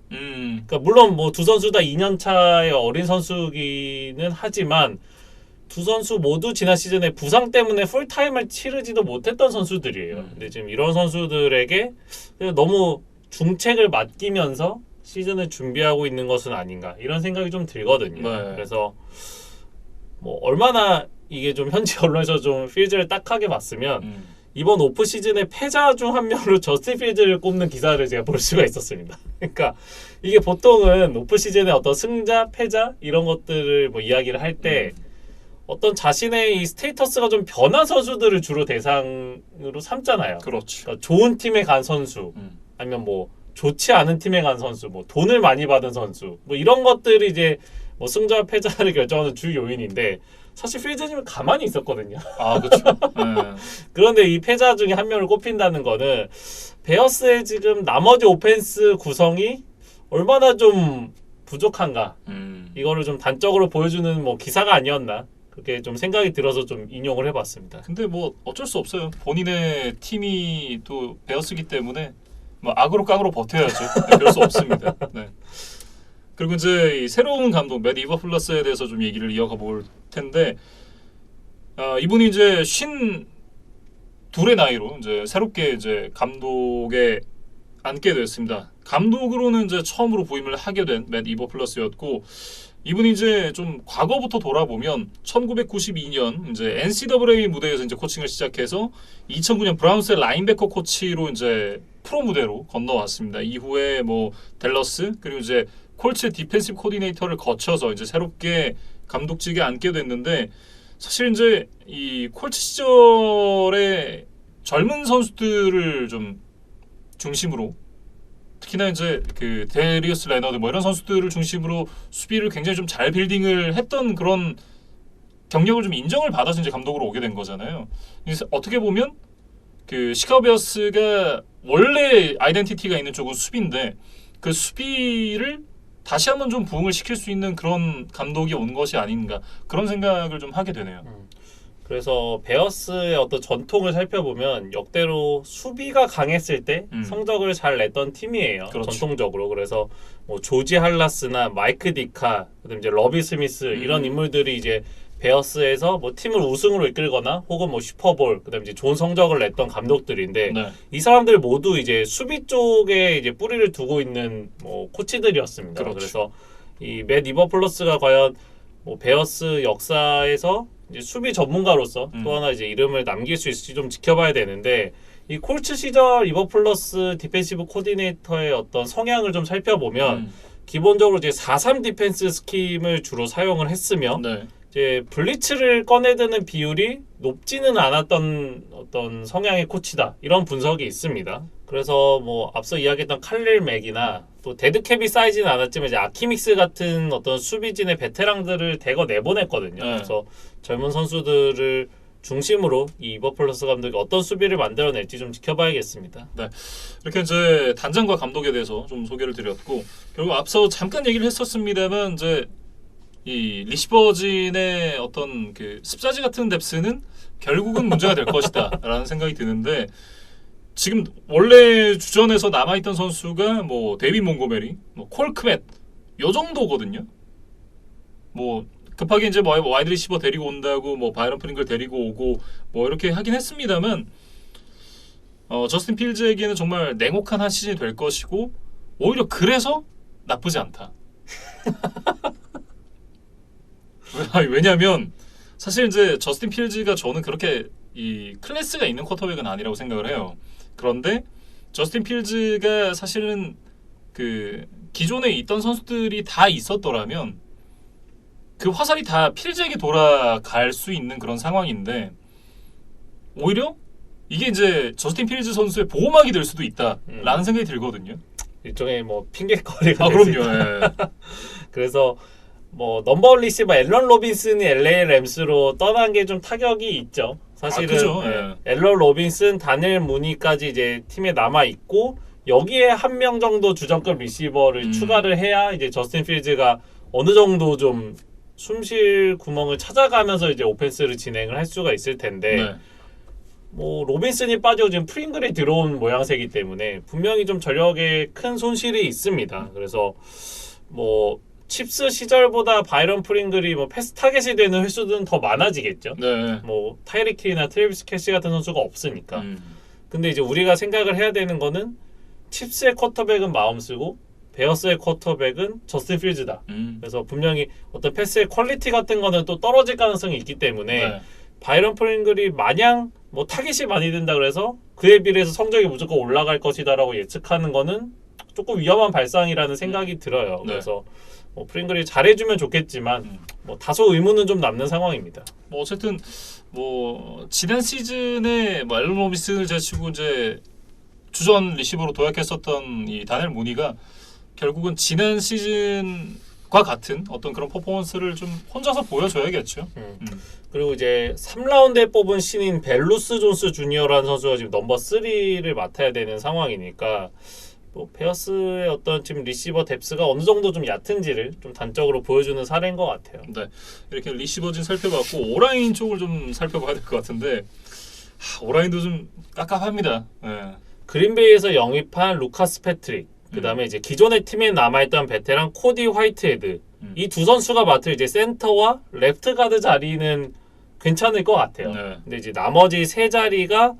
그러니까 물론 뭐 두 선수 다 2년 차의 어린 선수기는 하지만 두 선수 모두 지난 시즌에 부상 때문에 풀타임을 치르지도 못했던 선수들이에요. 근데 지금 이런 선수들에게 그냥 너무 중책을 맡기면서 시즌을 준비하고 있는 것은 아닌가 이런 생각이 좀 들거든요. 네. 그래서 뭐 얼마나 이게 좀 현지 언론에서 좀 필즈를 딱하게 봤으면 이번 오프 시즌의 패자 중 한 명으로 저스틴 필즈를 꼽는 기사를 제가 볼 수가 있었습니다. 그러니까 이게 보통은 오프 시즌의 어떤 승자, 패자 이런 것들을 뭐 이야기를 할 때 어떤 자신의 이 스테이터스가 좀 변한 선수들을 주로 대상으로 삼잖아요. 그렇죠. 그러니까 좋은 팀에 간 선수, 아니면 뭐 좋지 않은 팀에 간 선수, 뭐 돈을 많이 받은 선수, 뭐 이런 것들이 이제 뭐 승자와 패자를 결정하는 주 요인인데 사실 필즈님은 가만히 있었거든요. 아, 그렇죠. 네. 그런데 이 패자 중에 한 명을 꼽힌다는 거는 베어스의 지금 나머지 오펜스 구성이 얼마나 좀 부족한가? 이거를 좀 단적으로 보여주는 뭐 기사가 아니었나? 그렇게 좀 생각이 들어서 좀 인용을 해봤습니다. 근데 뭐 어쩔 수 없어요. 본인의 팀이 또 베어스기 때문에 뭐 악으로 깡으로 버텨야죠. 네, 그럴 수 없습니다. 네. 그리고 이제 이 새로운 감독 맷 이버플러스에 대해서 좀 얘기를 이어가 볼 텐데 이분이 이제 52의 나이로 이제 새롭게 이제 감독에 앉게 됐습니다. 감독으로는 이제 처음으로 부임을 하게 된 맷 이버플러스였고 이분이 이제 좀 과거부터 돌아보면 1992년 이제 NCAA 무대에서 이제 코칭을 시작해서 2009년 브라운스의 라인베커 코치로 이제 프로 무대로 건너왔습니다. 이후에 뭐 댈러스 그리고 이제 콜츠의 디펜시브 코디네이터를 거쳐서 이제 새롭게 감독직에 앉게 됐는데 사실 이제 이 콜츠 시절에 젊은 선수들을 좀 중심으로 특히나 이제 그 데리어스 레너드 뭐 이런 선수들을 중심으로 수비를 굉장히 좀 잘 빌딩을 했던 그런 경력을 좀 인정을 받아서 이제 감독으로 오게 된 거잖아요. 그래서 어떻게 보면 그 시카고 베어스가 원래 아이덴티티가 있는 쪽은 수비인데 그 수비를 다시 한번 좀 부흥을 시킬 수 있는 그런 감독이 온 것이 아닌가 그런 생각을 좀 하게 되네요. 그래서 베어스의 어떤 전통을 살펴보면 역대로 수비가 강했을 때 성적을 잘 냈던 팀이에요. 그렇죠. 전통적으로. 그래서 뭐 조지 할라스나 마이크 디카, 그다음에 이제 러비 스미스 이런 인물들이 이제 베어스에서 뭐 팀을 우승으로 이끌거나 혹은 뭐 슈퍼볼, 그다음에 이제 좋은 성적을 냈던 감독들인데 네. 이 사람들 모두 이제 수비 쪽에 이제 뿌리를 두고 있는 뭐 코치들이었습니다. 그렇죠. 그래서 이 맷 이버플러스가 과연 뭐 베어스 역사에서 이제 수비 전문가로서 또 하나 이제 이름을 남길 수 있을지 좀 지켜봐야 되는데 이 콜츠 시절 이버플러스 디펜시브 코디네이터의 어떤 성향을 좀 살펴보면 기본적으로 이제 4-3 디펜스 스킴을 주로 사용을 했으며 네. 이제 블리츠를 꺼내드는 비율이 높지는 않았던 어떤 성향의 코치다 이런 분석이 있습니다. 그래서 뭐 앞서 이야기했던 칼릴 맥이나 또 데드캡이 쌓이지는 않았지만 이제 아키믹스 같은 어떤 수비진의 베테랑들을 대거 내보냈거든요. 네. 그래서 젊은 선수들을 중심으로 이 이버플러스 감독이 어떤 수비를 만들어낼지 좀 지켜봐야겠습니다. 네. 이렇게 이제 단장과 감독에 대해서 좀 소개를 드렸고 결국 앞서 잠깐 얘기를 했었습니다만 이제 이 리시버진의 어떤 그 습자지 같은 뎁스는 결국은 문제가 될 것이다라는 생각이 드는데 지금 원래 주전에서 남아있던 선수가 뭐 데이빗 몽고메리, 뭐 콜크맷 요 정도거든요. 뭐 급하게 이제 뭐 와이드 리시버 데리고 온다고 뭐 바이런 프링글 데리고 오고 뭐 이렇게 하긴 했습니다만 저스틴 필즈에게는 정말 냉혹한 한 시즌이 될 것이고 오히려 그래서 나쁘지 않다. 왜냐하면 사실 이제 저스틴 필즈가 저는 그렇게 이 클래스가 있는 쿼터백은 아니라고 생각을 해요. 그런데 저스틴 필즈가 사실은 그 기존에 있던 선수들이 다 있었더라면 그 화살이 다 필즈에게 돌아갈 수 있는 그런 상황인데 오히려 이게 이제 저스틴 필즈 선수의 보호막이 될 수도 있다라는 생각이 들거든요. 일종의 뭐 핑계거리가 그럼요. 예. 그래서 뭐 넘버 리시버 앨런 로빈슨이 LA 램스로 떠난 게 좀 타격이 있죠. 사실은 그죠. 앨런 로빈슨, 다니엘 무니까지 이제 팀에 남아 있고 여기에 한 명 정도 주전급 리시버를 추가를 해야 이제 저스틴 필즈가 어느 정도 좀 숨쉴 구멍을 찾아가면서 이제 오펜스를 진행을 할 수가 있을 텐데 네. 뭐 로빈슨이 빠지고 지금 프링글이 들어온 모양새이기 때문에 분명히 좀 전력에 큰 손실이 있습니다. 그래서 뭐 칩스 시절보다 바이런 프링글이 뭐 패스 타겟이 되는 횟수는 더 많아지겠죠. 네. 뭐 타이릭 힐이나 트래비스 캐시 같은 선수가 없으니까. 근데 이제 우리가 생각을 해야 되는 거는 칩스의 쿼터백은 마음 쓰고 베어스의 쿼터백은 저스틴 필즈다. 그래서 분명히 어떤 패스의 퀄리티 같은 거는 또 떨어질 가능성이 있기 때문에 네. 바이런 프링글이 마냥 뭐 타겟이 많이 된다 그래서 그에 비례해서 성적이 무조건 올라갈 것이다라고 예측하는 거는 조금 위험한 발상이라는 생각이 들어요. 네. 그래서 뭐 프링글이 잘해주면 좋겠지만 뭐 다소 의문은 좀 남는 상황입니다. 뭐 어쨌든 뭐 지난 시즌에 뭐 앨런 로빈슨을 제치고 이제 주전 리시버로 도약했었던 이 다니엘 무니가 결국은 지난 시즌과 같은 어떤 그런 퍼포먼스를 좀 혼자서 보여줘야겠죠. 그리고 이제 3라운드에 뽑은 신인 벨루스 존스 주니어라는 선수가 지금 넘버 3를 맡아야 되는 상황이니까 뭐 베어스의 어떤 지금 리시버 뎁스가 어느 정도 좀 얕은지를 좀 단적으로 보여주는 사례인 것 같아요. 네, 이렇게 리시버진 살펴봤고 오라인 쪽을 좀 살펴봐야 될 것 같은데 오라인도 좀 깝깝합니다. 네. 그린베이에서 영입한 루카스 패트릭, 그 다음에 이제 기존의 팀에 남아있던 베테랑 코디 화이트헤드, 이 두 선수가 맡을 이제 센터와 레프트 가드 자리는 괜찮을 것 같아요. 네. 근데 이제 나머지 세 자리가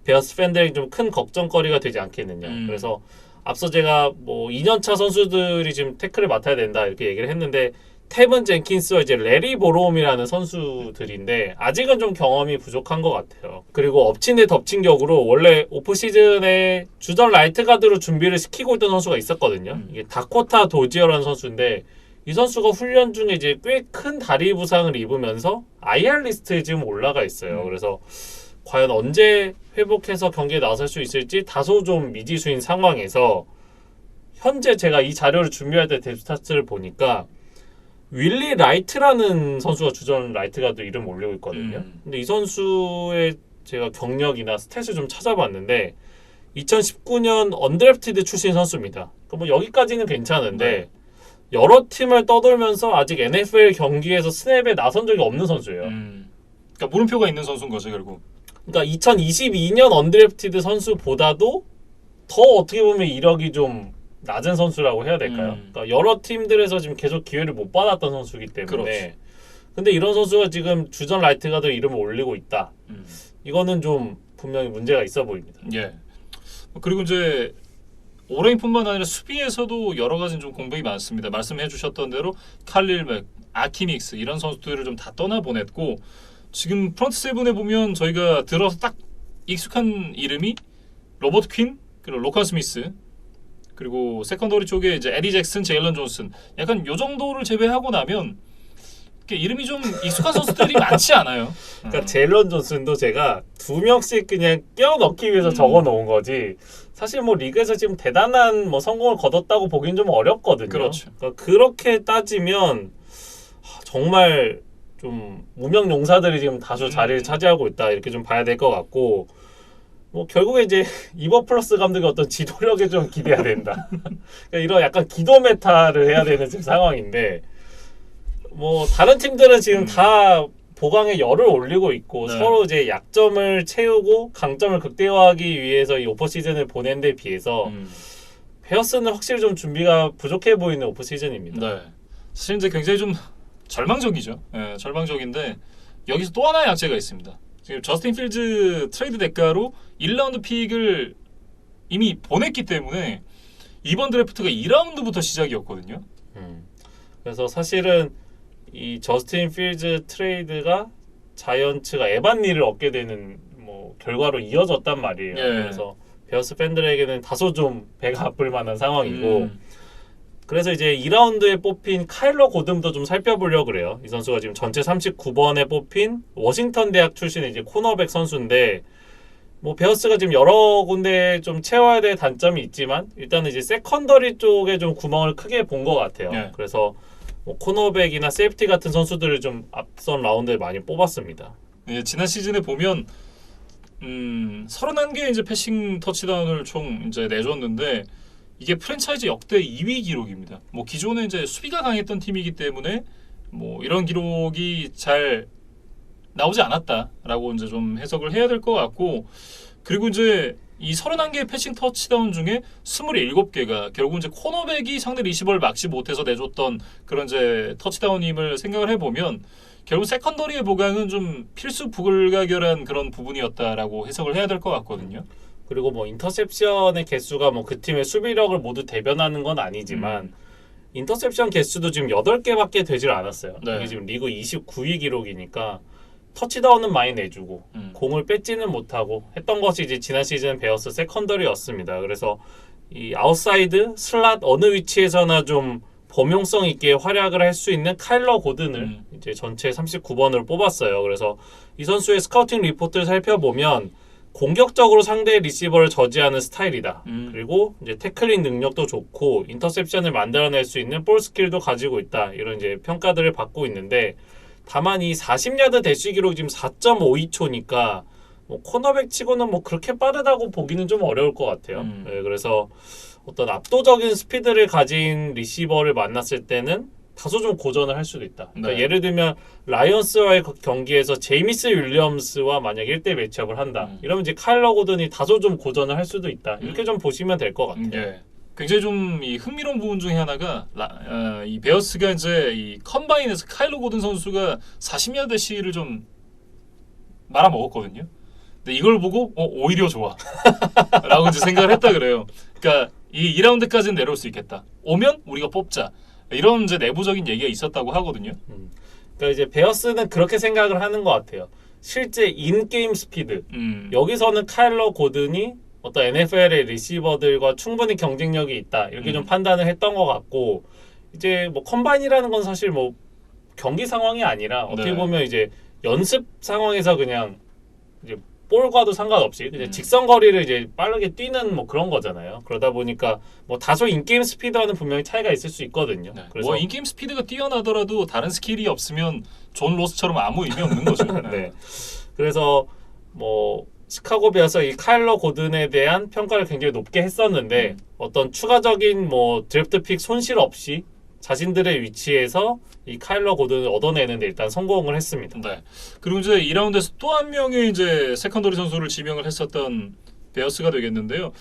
베어스 팬들에게 좀 큰 걱정거리가 되지 않겠느냐. 그래서 앞서 제가 뭐 2년차 선수들이 지금 태클을 맡아야 된다 이렇게 얘기를 했는데 테븐 젠킨스와 이제 레리 보로움이라는 선수들인데 아직은 좀 경험이 부족한 것 같아요. 그리고 엎친 데 덮친 격으로 원래 오프 시즌에 주전 라이트 가드로 준비를 시키고 있던 선수가 있었거든요. 이게 다코타 도지어라는 선수인데 이 선수가 훈련 중에 이제 꽤 큰 다리 부상을 입으면서 IR 리스트에 지금 올라가 있어요. 그래서 과연 언제 회복해서 경기에 나설 수 있을지 다소 좀 미지수인 상황에서 현재 제가 이 자료를 준비할 때 뎁스타트를 보니까 윌리 라이트라는 선수가 주전 라이트 가드 이름 올리고 있거든요. 근데 이 선수의 제가 경력이나 스탯을 좀 찾아봤는데 2019년 언드래프티드 출신 선수입니다. 뭐 여기까지는 괜찮은데 여러 팀을 떠돌면서 아직 NFL 경기에서 스냅에 나선 적이 없는 선수예요. 그러니까 물음표가 있는 선수인 거죠 결국. 그러니까 2022년 언드래프티드 선수보다도 더 어떻게 보면 이력이 좀 낮은 선수라고 해야 될까요? 그러니까 여러 팀들에서 지금 계속 기회를 못 받았던 선수이기 때문에. 그렇지. 근데 이런 선수가 지금 주전 라이트 가드 이름을 올리고 있다. 이거는 좀 분명히 문제가 있어 보입니다. 예. 그리고 이제 오레인뿐만 아니라 수비에서도 여러 가지 좀 공백이 많습니다. 말씀해주셨던 대로 칼릴 맥, 아키믹스 이런 선수들을 좀 다 떠나보냈고 지금 프런트 세븐에 보면 저희가 들어서 딱 익숙한 이름이 로버트 퀸, 그리고 로칸 스미스, 그리고 세컨더리 쪽에 이제 에디 잭슨, 제일런 존슨, 약간 요 정도를 제외하고 나면 이름이 좀 익숙한 선수들이 많지 않아요. 그러니까 제일런 존슨도 제가 두 명씩 그냥 껴 넣기 위해서 적어 놓은 거지. 사실 뭐 리그에서 지금 대단한 뭐 성공을 거뒀다고 보긴 좀 어렵거든요. 그렇죠. 그러니까 그렇게 따지면 정말 좀 무명 용사들이 지금 다수 자리를 차지하고 있다 이렇게 좀 봐야 될 것 같고 뭐 결국에 이제 이버 플러스 감독의 어떤 지도력에 좀 기대해야 된다. 그러니까 이런 약간 기도 메타를 해야 되는 지금 상황인데 뭐 다른 팀들은 지금 다 보강에 열을 올리고 있고 네. 서로 이제 약점을 채우고 강점을 극대화하기 위해서 이 오프 시즌을 보낸 데 비해서 베어스는 확실히 좀 준비가 부족해 보이는 오프 시즌입니다. 네. 사실 이제 굉장히 좀 절망적이죠. 예, 절망적인데 여기서 또 하나의 약재가 있습니다. 지금 저스틴 필즈 트레이드 대가로 1라운드 픽을 이미 보냈기 때문에 이번 드래프트가 2라운드부터 시작이었거든요. 그래서 사실은 이 저스틴 필즈 트레이드가 자이언츠가 에반 닐을 얻게 되는 뭐 결과로 이어졌단 말이에요. 예. 그래서 베어스 팬들에게는 다소 좀 배가 아플 만한 상황이고 그래서 이제 2라운드에 뽑힌 카일러 고듬도 좀 살펴보려고 그래요. 이 선수가 지금 전체 39번에 뽑힌 워싱턴 대학 출신의 이제 코너백 선수인데 뭐 베어스가 지금 여러 군데 좀 채워야 될 단점이 있지만 일단은 이제 세컨더리 쪽에 좀 구멍을 크게 본 것 같아요. 네. 그래서 뭐 코너백이나 세이프티 같은 선수들을 좀 앞선 라운드에 많이 뽑았습니다. 예, 지난 시즌에 보면 31개의 이제 패싱 터치다운을 총 이제 내줬는데 이게 프랜차이즈 역대 2위 기록입니다. 뭐 기존에 이제 수비가 강했던 팀이기 때문에 뭐 이런 기록이 잘 나오지 않았다라고 이제 좀 해석을 해야 될 것 같고 그리고 이제 이 31개의 패싱 터치다운 중에 27개가 결국 이제 코너백이 상대 리시버를 막지 못해서 내줬던 그런 이제 터치다운임을 생각을 해보면 결국 세컨더리의 보강은 좀 필수 불가결한 그런 부분이었다라고 해석을 해야 될 것 같거든요. 그리고 뭐 인터셉션의 개수가 뭐 그 팀의 수비력을 모두 대변하는 건 아니지만 인터셉션 개수도 지금 8개밖에 되질 않았어요. 네. 이게 지금 리그 29위 기록이니까 터치다운은 많이 내주고 공을 뺏지는 못하고 했던 것이 이제 지난 시즌 베어스 세컨더리였습니다. 그래서 이 아웃사이드, 슬롯 어느 위치에서나 좀 범용성 있게 활약을 할 수 있는 카일러 고든을 이제 전체 39번으로 뽑았어요. 그래서 이 선수의 스카우팅 리포트를 살펴보면 공격적으로 상대의 리시버를 저지하는 스타일이다. 그리고 이제 태클링 능력도 좋고 인터셉션을 만들어낼 수 있는 볼 스킬도 가지고 있다. 이런 이제 평가들을 받고 있는데 다만 이 40야드 대시 기록이 지금 4.52초니까 뭐 코너백 치고는 뭐 그렇게 빠르다고 보기는 좀 어려울 것 같아요. 네, 그래서 어떤 압도적인 스피드를 가진 리시버를 만났을 때는 다소 좀 고전을 할 수도 있다. 그러니까 네. 예를 들면 라이언스와의 경기에서 제이미스 윌리엄스와 만약 1대 매치업을 한다. 이러면 이제 카일러 고든이 다소 좀 고전을 할 수도 있다. 이렇게 좀 보시면 될 것 같아요. 예. 굉장히 좀 이 흥미로운 부분 중에 하나가 이 베어스가 이제 이 컴바인에서 카일러 고든 선수가 40야드 C를 좀 말아먹었거든요. 근데 이걸 보고 오히려 좋아 라고 이제 생각을 했다 그래요. 그러니까 이 2라운드까지는 내려올 수 있겠다. 오면 우리가 뽑자. 이런 이제 내부적인 얘기가 있었다고 하거든요. 그러니까 이제 베어스는 그렇게 생각을 하는 것 같아요. 실제 인게임 스피드. 여기서는 카일러 고든이 어떤 NFL의 리시버들과 충분히 경쟁력이 있다. 이렇게 좀 판단을 했던 것 같고 이제 뭐 컴바인이라는 건 사실 뭐 경기 상황이 아니라 어떻게 네. 보면 이제 연습 상황에서 그냥 이제 볼과도 상관없이 그냥 직선 거리를 이제 빠르게 뛰는 뭐 그런 거잖아요. 그러다 보니까 뭐 다소 인게임 스피드와는 분명히 차이가 있을 수 있거든요. 네. 그래서 뭐 인게임 스피드가 뛰어나더라도 다른 스킬이 없으면 존 로스처럼 아무 의미 없는 거죠. 네. 그래서 뭐 시카고 베어스 이 카일러 고든에 대한 평가를 굉장히 높게 했었는데 어떤 추가적인 뭐 드래프트 픽 손실 없이 자신들의 위치에서 이 카일러 고든을 얻어내는데 일단 성공을 했습니다. 네. 그리고 이제 2라운드에서 또 한 명의 이제 세컨더리 선수를 지명을 했었던 베어스가 되겠는데요.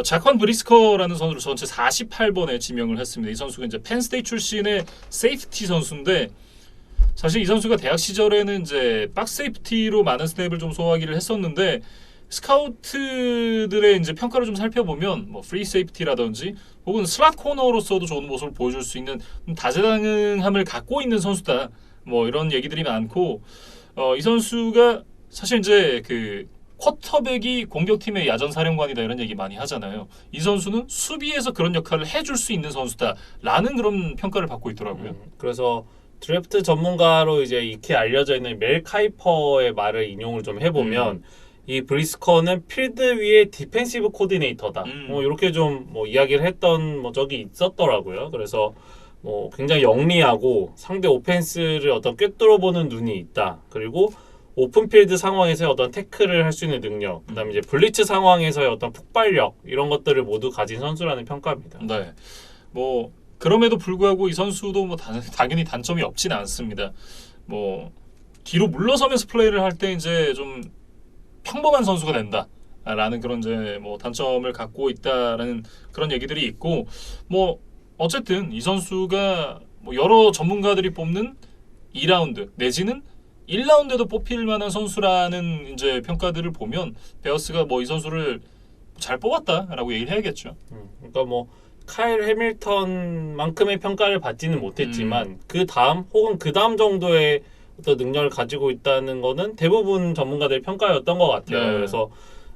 자콘 브리스커라는 선수를 전체 48번에 지명을 했습니다. 이 선수가 이제 펜스테이트 출신의 세이프티 선수인데 사실 이 선수가 대학 시절에는 이제 박스 세이프티로 많은 스냅을 좀 소화하기를 했었는데 스카우트들의 이제 평가를 좀 살펴보면 뭐 프리 세이프티라든지 혹은 슬롯 코너로서도 좋은 모습을 보여줄 수 있는 다재다능함을 갖고 있는 선수다. 뭐 이런 얘기들이 많고 이 선수가 사실 이제 그 쿼터백이 공격팀의 야전 사령관이다 이런 얘기 많이 하잖아요. 이 선수는 수비에서 그런 역할을 해줄 수 있는 선수다라는 그런 평가를 받고 있더라고요. 그래서 드래프트 전문가로 이제 익히 알려져 있는 멜 카이퍼의 말을 인용을 좀 해보면 이 브리스커는 필드 위의 디펜시브 코디네이터다. 이렇게 좀 뭐 이야기를 했던 뭐 적이 있었더라고요. 그래서 뭐 굉장히 영리하고 상대 오펜스를 어떤 꿰뚫어보는 눈이 있다. 그리고 오픈필드 상황에서의 어떤 태클을 할 수 있는 능력, 그다음에 이제 블리츠 상황에서의 어떤 폭발력 이런 것들을 모두 가진 선수라는 평가입니다. 네, 뭐 그럼에도 불구하고 이 선수도 뭐 당연히 단점이 없지는 않습니다. 뭐 뒤로 물러서면서 플레이를 할 때 이제 좀 평범한 선수가 된다라는 그런 이제 뭐 단점을 갖고 있다라는 그런 얘기들이 있고 뭐 어쨌든 이 선수가 뭐 여러 전문가들이 뽑는 2라운드 내지는 1라운드에도 뽑힐 만한 선수라는 이제 평가들을 보면 베어스가 뭐 이 선수를 잘 뽑았다라고 얘기를 해야겠죠. 그러니까 뭐 카일 해밀턴만큼의 평가를 받지는 못했지만 그 다음 혹은 그 다음 정도의 어떤 능력을 가지고 있다는 거는 대부분 전문가들의 평가였던 것 같아요. 네. 그래서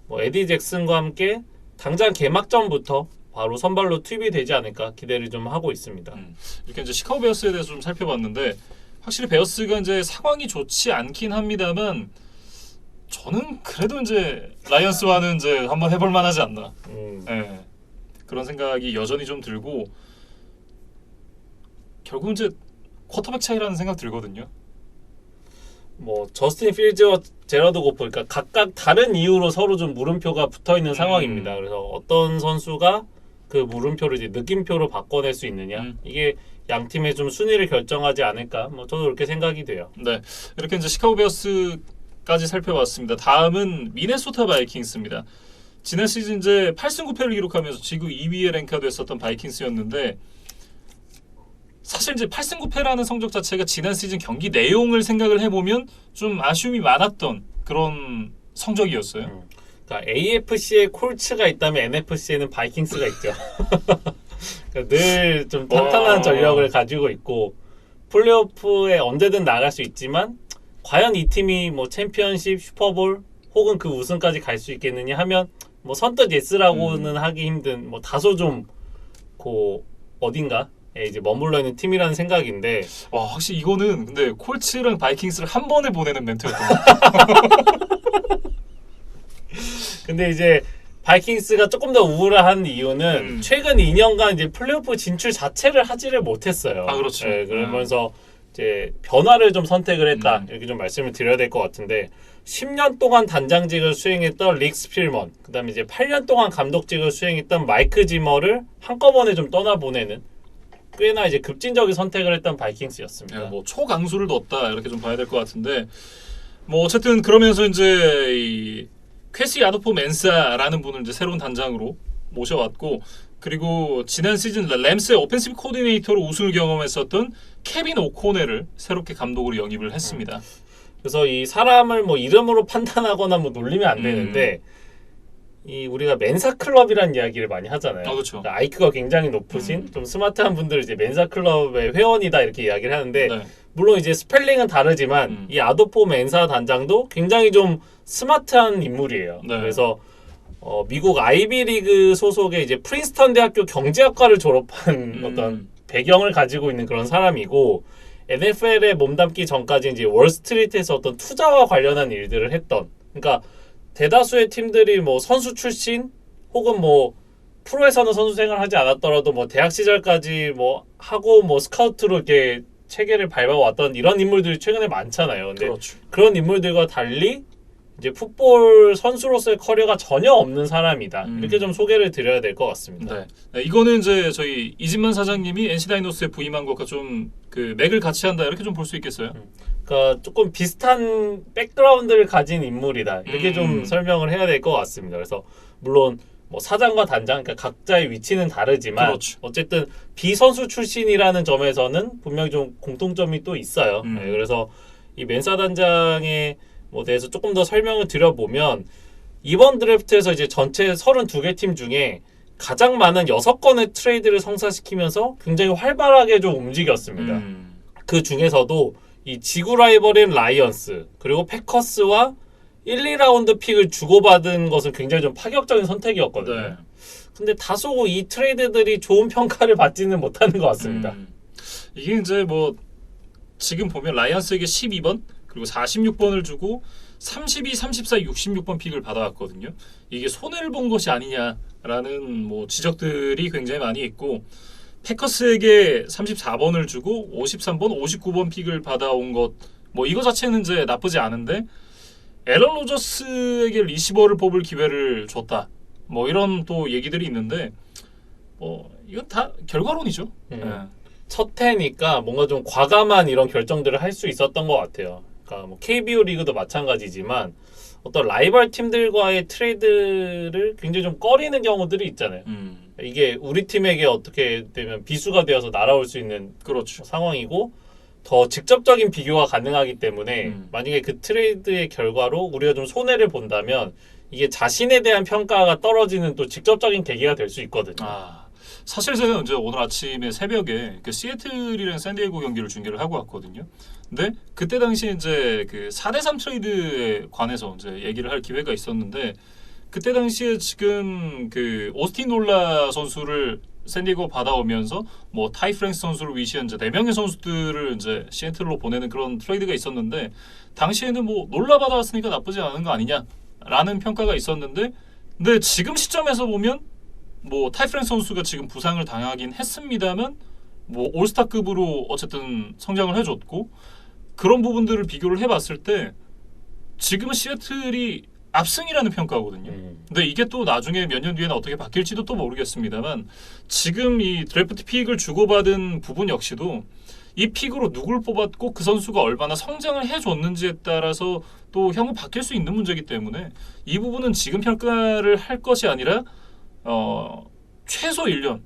뭐 에디 잭슨과 함께 당장 개막전부터 바로 선발로 투입이 되지 않을까 기대를 좀 하고 있습니다. 이렇게 이제 시카고 베어스에 대해서 좀 살펴봤는데 확실히 베어스가 이제 상황이 좋지 않긴 합니다만 저는 그래도 이제 라이언스와는 이제 한번 해볼 만하지 않나. 네. 그런 생각이 여전히 좀 들고 결국은 이제 쿼터백 차이라는 생각 들거든요. 뭐 저스틴 필즈와 제러드 고프 그러니까 각각 다른 이유로 서로 좀 물음표가 붙어 있는 상황입니다. 그래서 어떤 선수가 그 물음표를 이제 느낌표로 바꿔낼 수 있느냐 이게 양 팀의 좀 순위를 결정하지 않을까. 뭐 저도 그렇게 생각이 돼요. 네, 이렇게 이제 시카고 베어스까지 살펴봤습니다. 다음은 미네소타 바이킹스입니다. 지난 시즌 이제 8승 9패를 기록하면서 지구 2위에 랭크됐었던 바이킹스였는데 사실 이제 8승 9패라는 성적 자체가 지난 시즌 경기 내용을 생각을 해보면 좀 아쉬움이 많았던 그런 성적이었어요. 그러니까 AFC에 콜츠가 있다면 NFC에는 바이킹스가 있죠. 그러니까 늘 좀 탄탄한 전력을 가지고 있고 플레이오프에 언제든 나갈 수 있지만 과연 이 팀이 뭐 챔피언십, 슈퍼볼 혹은 그 우승까지 갈 수 있겠느냐 하면 뭐 선뜻 예스라고는 하기 힘든 뭐 다소 좀 그 어딘가 이제 머물러 있는 팀이라는 생각인데 와 확실히 이거는 근데 콜츠랑 바이킹스를 한 번에 보내는 멘트였던 것 같아요. 근데 이제 바이킹스가 조금 더 우울한 이유는 최근 2년간 이제 플레이오프 진출 자체를 하지를 못했어요. 아 그렇죠. 네, 그러면서 이제 변화를 좀 선택을 했다 이렇게 좀 말씀을 드려야 될 것 같은데 10년 동안 단장직을 수행했던 릭 스필먼 그다음에 이제 8년 동안 감독직을 수행했던 마이크 지머를 한꺼번에 좀 떠나보내는 꽤나 이제 급진적인 선택을 했던 바이킹스였습니다. 뭐 초강수를 뒀다 이렇게 좀 봐야 될 것 같은데 뭐 어쨌든 그러면서 이제 이 퀘시 아도포 멘사라는 분을 이제 새로운 단장으로 모셔왔고 그리고 지난 시즌 램스의 오펜시브 코디네이터로 우승을 경험했었던 케빈 오코넬을 새롭게 감독으로 영입을 했습니다. 그래서 이 사람을 뭐 이름으로 판단하거나 뭐 놀리면 안 되는데 이 우리가 멘사 클럽이라는 이야기를 많이 하잖아요. 그렇죠. 그러니까 IQ가 굉장히 높으신 좀 스마트한 분들을 이제 멘사 클럽의 회원이다 이렇게 이야기를 하는데 네. 물론 이제 스펠링은 다르지만 이 아도포 멘사 단장도 굉장히 좀 스마트한 인물이에요. 네. 그래서 미국 아이비리그 소속의 이제 프린스턴 대학교 경제학과를 졸업한 어떤 배경을 가지고 있는 그런 사람이고 NFL에 몸담기 전까지 이제 월스트리트에서 어떤 투자와 관련한 일들을 했던 그러니까 대다수의 팀들이 뭐 선수 출신 혹은 뭐 프로에서는 선수 생활을 하지 않았더라도 뭐 대학 시절까지 뭐 하고 뭐 스카우트로 이렇게 체계를 밟아왔던 이런 인물들이 최근에 많잖아요. 근데 그렇죠. 그런 인물들과 달리 이제 풋볼 선수로서의 커리어가 전혀 없는 사람이다. 이렇게 좀 소개를 드려야 될 것 같습니다. 네. 네, 이거는 이제 저희 이진만 사장님이 NC 다이노스에 부임한 것과 좀 그 맥을 같이 한다 이렇게 좀 볼 수 있겠어요. 그러니까 조금 비슷한 백그라운드를 가진 인물이다. 이렇게 좀 설명을 해야 될 것 같습니다. 그래서 물론 뭐 사장과 단장, 그러니까 각자의 위치는 다르지만 그렇죠. 어쨌든 비선수 출신이라는 점에서는 분명히 좀 공통점이 또 있어요. 네, 그래서 이 멘사 단장에 뭐 대해서 조금 더 설명을 드려보면 이번 드래프트에서 이제 전체 32개 팀 중에 가장 많은 6건의 트레이드를 성사시키면서 굉장히 활발하게 좀 움직였습니다. 그 중에서도 이 지구 라이벌인 라이언스 그리고 패커스와 1, 2라운드 픽을 주고받은 것은 굉장히 좀 파격적인 선택이었거든요. 네. 근데 다소 이 트레이드들이 좋은 평가를 받지는 못하는 것 같습니다. 이게 이제 뭐 지금 보면 라이언스에게 12번 그리고 46번을 주고 32, 34, 66번 픽을 받아왔거든요. 이게 손해를 본 것이 아니냐라는 뭐 지적들이 굉장히 많이 있고 패커스에게 34번을 주고 53번, 59번 픽을 받아온 것 뭐 이거 자체는 이제 나쁘지 않은데 앨런 로저스에게 리시버를 뽑을 기회를 줬다. 뭐 이런 또 얘기들이 있는데 뭐 이건 다 결과론이죠. 네. 첫 해니까 뭔가 좀 과감한 이런 결정들을 할 수 있었던 것 같아요. 그러니까 뭐 KBO 리그도 마찬가지지만 어떤 라이벌 팀들과의 트레이드를 굉장히 좀 꺼리는 경우들이 있잖아요. 이게 우리 팀에게 어떻게 되면 비수가 되어서 날아올 수 있는 그렇죠. 상황이고 더 직접적인 비교가 가능하기 때문에 만약에 그 트레이드의 결과로 우리가 좀 손해를 본다면 이게 자신에 대한 평가가 떨어지는 또 직접적인 계기가 될 수 있거든요. 사실 제가 이제 오늘 아침에 새벽에 그 시애틀이랑 샌디에고 경기를 중계를 하고 왔거든요. 근데 그때 당시 이제 그 4대3 트레이드에 관해서 이제 얘기를 할 기회가 있었는데 그때 당시에 지금 그 오스틴 놀라 선수를 샌디에고 받아오면서 뭐 타이 프랭스 선수를 위시한 이제 4명의 선수들을 이제 시애틀로 보내는 그런 트레이드가 있었는데 당시에는 뭐 놀라 받아왔으니까 나쁘지 않은 거 아니냐라는 평가가 있었는데 근데 지금 시점에서 보면 뭐 타이 프랭스 선수가 지금 부상을 당하긴 했습니다만 뭐 올스타급으로 어쨌든 성장을 해줬고 그런 부분들을 비교를 해봤을 때 지금은 시애틀이 압승이라는 평가거든요. 근데 이게 또 나중에 몇 년 뒤에는 어떻게 바뀔지도 또 모르겠습니다만 지금 이 드래프트 픽을 주고받은 부분 역시도 이 픽으로 누굴 뽑았고 그 선수가 얼마나 성장을 해줬는지에 따라서 또 향후 바뀔 수 있는 문제이기 때문에 이 부분은 지금 평가를 할 것이 아니라 최소 1년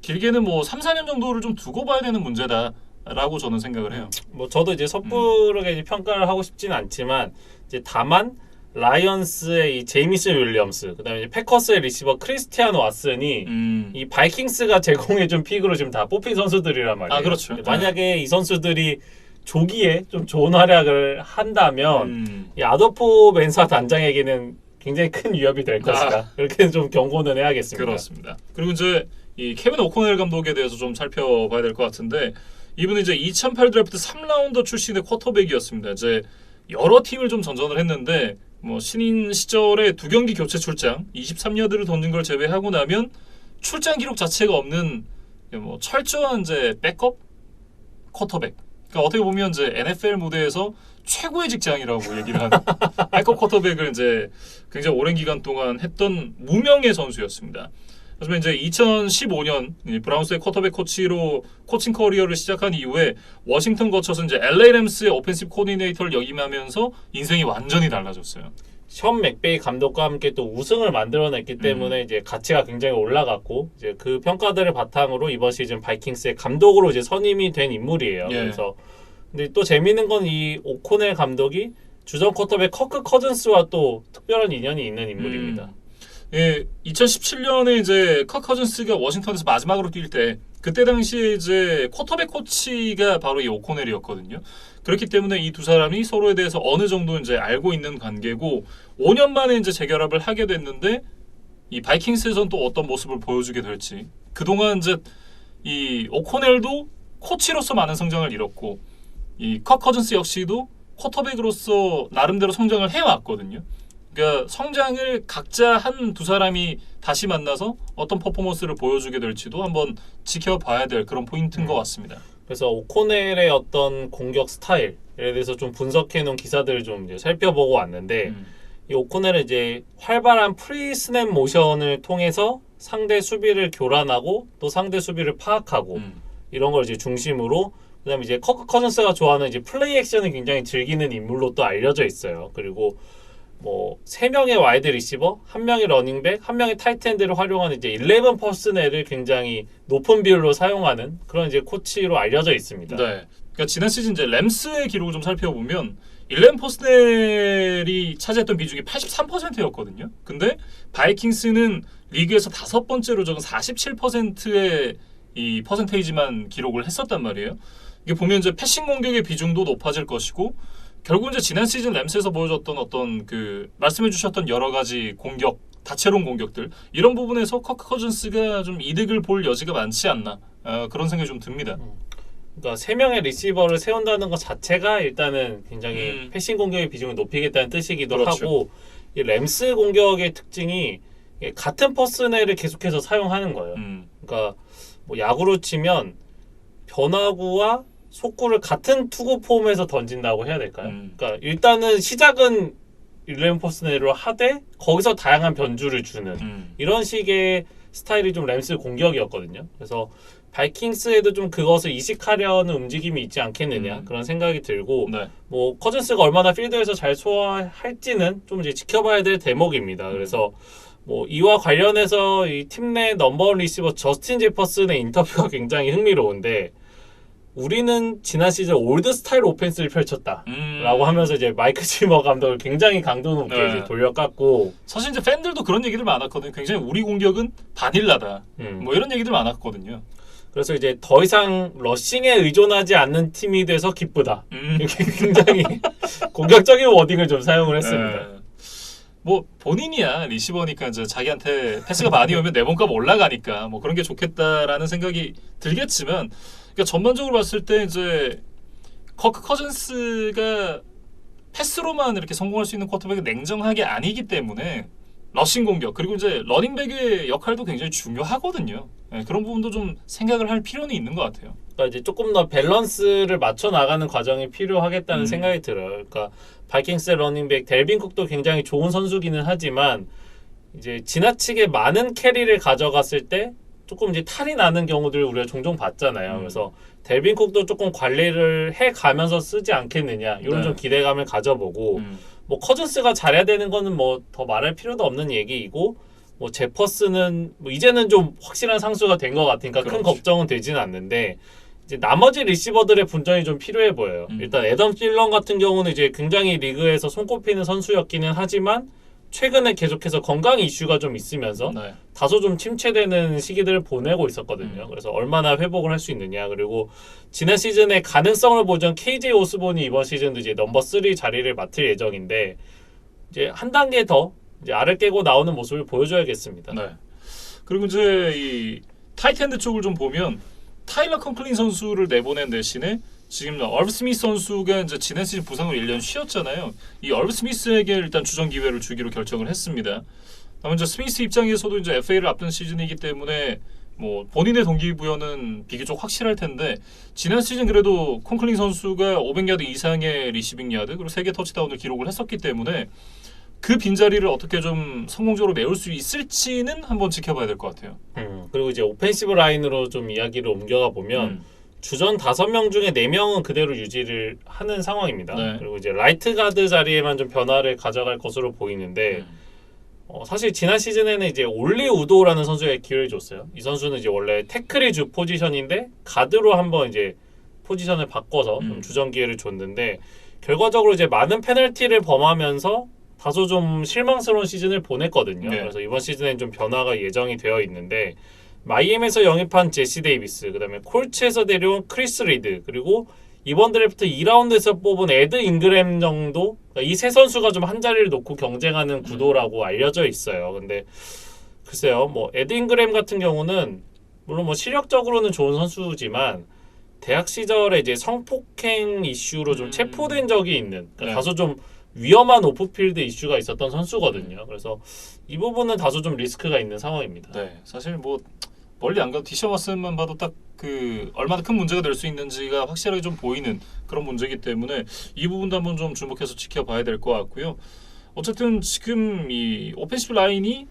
길게는 뭐 3, 4년 정도를 좀 두고 봐야 되는 문제다라고 저는 생각을 해요. 뭐 저도 이제 섣부르게 이제 평가를 하고 싶지는 않지만 이제 다만 라이언스의 이 제이미슨 윌리엄스 그다음에 이제 패커스의 리시버 크리스티안 왓슨이 이 바이킹스가 제공해준 픽으로 지금 다 뽑힌 선수들이란 말이에요. 그렇죠. 만약에 이 선수들이 조기에 좀 좋은 활약을 한다면 이 아도포 멘사 단장에게는 굉장히 큰 위협이 될 것이다. 이렇게 좀 경고는 해야겠습니다. 그렇습니다. 그리고 이제 이 케빈 오코넬 감독에 대해서 좀 살펴봐야 될 것 같은데 이분은 이제 2008 드래프트 3라운더 출신의 쿼터백이었습니다. 이제 여러 팀을 좀 전전을 했는데 뭐 신인 시절에 2경기 교체 출장 23야드를 던진 걸 제외하고 나면 출장 기록 자체가 없는 뭐 철저한 이제 백업 쿼터백 그러니까 어떻게 보면 이제 NFL 무대에서 최고의 직장이라고 얘기를 하는 백업 쿼터백을 이제 굉장히 오랜 기간 동안 했던 무명의 선수였습니다. 하지만 이제 2015년 브라운스의 쿼터백 코치로 코칭 커리어를 시작한 이후에 워싱턴 거쳐서 이제 LA 램스의 오펜시브 코디네이터를 역임하면서 인생이 완전히 달라졌어요. 션 맥베이 감독과 함께 또 우승을 만들어냈기 때문에 이제 가치가 굉장히 올라갔고 이제 그 평가들을 바탕으로 이번 시즌 바이킹스의 감독으로 이제 선임이 된 인물이에요. 예. 그래서 근데 또 재미있는 건 이 오코넬 감독이 주전 쿼터백 커크 커즌스와 또 특별한 인연이 있는 인물입니다. 예, 2017년에 이제 커크 커즌스가 워싱턴에서 마지막으로 뛸 때 그때 당시에 이제 쿼터백 코치가 바로 이 오코넬이었거든요. 그렇기 때문에 이 두 사람이 서로에 대해서 어느 정도 이제 알고 있는 관계고 5년 만에 이제 재결합을 하게 됐는데 이 바이킹스에서는 또 어떤 모습을 보여주게 될지 그동안 이제 이 오코넬도 코치로서 많은 성장을 이뤘고 이 커크 커즌스 역시도 쿼터백으로서 나름대로 성장을 해왔거든요. 그러니까 성장을 각자 한 두 사람이 다시 만나서 어떤 퍼포먼스를 보여주게 될지도 한번 지켜봐야 될 그런 포인트인 것 같습니다. 그래서 오코넬의 어떤 공격 스타일에 대해서 좀 분석해 놓은 기사들을 좀 이제 살펴보고 왔는데 이 오코넬은 이제 활발한 프리 스냅 모션을 통해서 상대 수비를 교란하고 또 상대 수비를 파악하고 이런 걸 이제 중심으로 그다음에 이제 커크 커즌스가 좋아하는 이제 플레이 액션을 굉장히 즐기는 인물로 또 알려져 있어요. 그리고 뭐 3명의 와이드 리시버, 1명의 러닝백, 1명의 타이트엔드를 활용하는 이제 11 퍼스넬을 굉장히 높은 비율로 사용하는 그런 이제 코치로 알려져 있습니다. 네. 그러니까 지난 시즌 이제 램스의 기록을 좀 살펴보면 11 퍼스넬이 차지했던 비중이 83%였거든요. 근데 바이킹스는 리그에서 5번째로 적은 47%의 이 퍼센테이지만 기록을 했었단 말이에요. 이게 보면 이제 패싱 공격의 비중도 높아질 것이고 결국 이제 지난 시즌 램스에서 보여줬던 어떤 그 말씀해주셨던 여러 가지 공격, 다채로운 공격들 이런 부분에서 커크 커즌스가 좀 이득을 볼 여지가 많지 않나 그런 생각이 좀 듭니다. 그러니까 3명의 리시버를 세운다는 것 자체가 일단은 굉장히 패싱 공격의 비중을 높이겠다는 뜻이기도 그렇죠. 하고 이 램스 공격의 특징이 같은 퍼스넬을 계속해서 사용하는 거예요. 그러니까 뭐 야구로 치면 변화구와 속구를 같은 투구 폼에서 던진다고 해야 될까요? 그러니까 일단은 시작은 11 퍼스넬로 하되 거기서 다양한 변주를 주는 이런 식의 스타일이 좀 램스 공격이었거든요. 그래서 바이킹스에도 좀 그것을 이식하려는 움직임이 있지 않겠느냐 그런 생각이 들고 네. 뭐 커즌스가 얼마나 필드에서 잘 소화할지는 좀 이제 지켜봐야 될 대목입니다. 그래서 뭐 이와 관련해서 이 팀 내 넘버원 리시버 저스틴 제퍼슨의 인터뷰가 굉장히 흥미로운데 우리는 지난 시즌 올드 스타일 오펜스를 펼쳤다라고 하면서 이제 마이크 지머 감독을 굉장히 강도 높게 네. 이제 돌려깎고 사실 이제 팬들도 그런 얘기들 많았거든요. 굉장히 우리 공격은 바닐라다. 뭐 이런 얘기들 많았거든요. 그래서 이제 더 이상 러싱에 의존하지 않는 팀이 돼서 기쁘다. 이렇게 굉장히 공격적인 워딩을 좀 사용을 했습니다. 네. 뭐 본인이야 리시버니까 이제 자기한테 패스가 많이 오면 내 몸값 올라가니까 뭐 그런 게 좋겠다라는 생각이 들겠지만 그러니까 전반적으로 봤을 때 이제 커크 커즌스가 패스로만 이렇게 성공할 수 있는 쿼터백이 냉정하게 아니기 때문에 러싱 공격 그리고 이제 러닝백의 역할도 굉장히 중요하거든요. 네, 그런 부분도 좀 생각을 할 필요는 있는 것 같아요. 그러니까 이제 조금 더 밸런스를 맞춰 나가는 과정이 필요하겠다는 생각이 들어요. 그러니까 바이킹스 러닝백 델빈 쿡도 굉장히 좋은 선수기는 하지만 이제 지나치게 많은 캐리를 가져갔을 때 조금 이제 탈이 나는 경우들을 우리가 종종 봤잖아요. 그래서 델빈 쿡도 조금 관리를 해 가면서 쓰지 않겠느냐 이런 네. 좀 기대감을 가져보고 뭐 커즌스가 잘해야 되는 거는 뭐 더 말할 필요도 없는 얘기이고 뭐 제퍼스는 뭐 이제는 좀 확실한 상수가 된 것 같으니까 큰 그렇죠. 걱정은 되지는 않는데 이제 나머지 리시버들의 분전이 좀 필요해 보여요. 일단 애덤 필런 같은 경우는 이제 굉장히 리그에서 손꼽히는 선수였기는 하지만 최근에 계속해서 건강 이슈가 좀 있으면서 네. 다소 좀 침체되는 시기들을 보내고 있었거든요. 그래서 얼마나 회복을 할 수 있느냐. 그리고 지난 시즌에 가능성을 보던 KJ 오스본이 이번 시즌도 이제 넘버 3 자리를 맡을 예정인데 이제 한 단계 더 이제 알을 깨고 나오는 모습을 보여줘야겠습니다. 네. 그리고 이제 이 타이트엔드 쪽을 좀 보면 타일러 컨클린 선수를 내보낸 대신에 지금 얼브 스미스 선수가 이제 지난 시즌 부상으로 1년 쉬었잖아요. 이 얼브 스미스에게 일단 주전 기회를 주기로 결정을 했습니다. 다만 이제 스미스 입장에서도 이제 FA를 앞둔 시즌이기 때문에 뭐 본인의 동기부여는 비교적 확실할 텐데 지난 시즌 그래도 콘클링 선수가 500야드 이상의 리시빙 야드 그리고 3개 터치다운을 기록을 했었기 때문에 그 빈자리를 어떻게 좀 성공적으로 메울 수 있을지는 한번 지켜봐야 될 것 같아요. 그리고 이제 오펜시브 라인으로 좀 이야기를 옮겨가 보면 주전 5명 중에 4명은 그대로 유지를 하는 상황입니다. 네. 그리고 이제 라이트 가드 자리에만 좀 변화를 가져갈 것으로 보이는데 사실 지난 시즌에는 이제 올리 우도라는 선수에 기회를 줬어요. 이 선수는 이제 원래 태클이 주 포지션인데 가드로 한번 이제 포지션을 바꿔서 좀 주전 기회를 줬는데 결과적으로 이제 많은 페널티를 범하면서 다소 좀 실망스러운 시즌을 보냈거든요. 네. 그래서 이번 시즌엔 좀 변화가 예정이 되어 있는데 마이애미에서 영입한 제시 데이비스, 그다음에 콜츠에서 데려온 크리스 리드, 그리고 이번 드래프트 2라운드에서 뽑은 에드 잉그램 정도, 그러니까 이 세 선수가 좀 한 자리를 놓고 경쟁하는 구도라고 알려져 있어요. 근데 글쎄요, 뭐 에드 잉그램 같은 경우는 물론 뭐 실력적으로는 좋은 선수지만 대학 시절에 이제 성폭행 이슈로 좀 체포된 적이 있는, 그러니까 네. 다소 좀 위험한 오프필드 이슈가 있었던 선수거든요. 그래서 이 부분은 다소 좀 리스크가 있는 상황입니다. 네, 사실 뭐 멀리 안 가도 디셔 왓슨만 봐도 딱 그 얼마나 큰 문제가 될 수 있는지가 확실하게 좀 보이는 그런 문제이기 때문에 이 부분도 한번 좀 주목해서 지켜봐야 될 것 같고요. 어쨌든 지금 이 오펜시브 라인이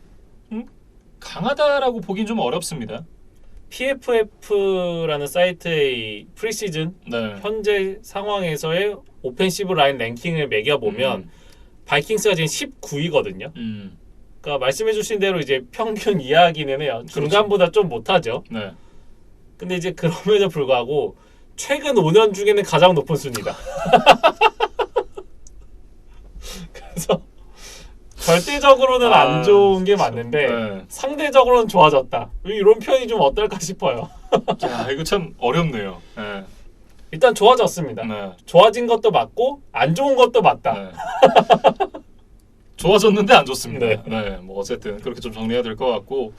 강하다라고 보긴 좀 어렵습니다. PFF라는 사이트의 프리시즌 네. 현재 상황에서의 오펜시브 라인 랭킹을 매겨보면 바이킹스가 지금 19위거든요. 그러니까 말씀해주신 대로 이제 평균 이하기는 해요. 중간보다 좀 못하죠. 네. 근데 이제 그럼에도 불구하고 최근 5년 중에는 가장 높은 순위다. 그래서 절대적으로는 안 좋은 게 맞는데 네. 상대적으로는 좋아졌다. 이런 표현이 좀 어떨까 싶어요. 야, 이거 참 어렵네요. 네. 일단 좋아졌습니다. 네. 좋아진 것도 맞고 안 좋은 것도 맞다. 네. 좋아졌는데 안 좋습니다. 네. 네. 뭐 어쨌든 그렇게 좀 정리해야 될 것 같고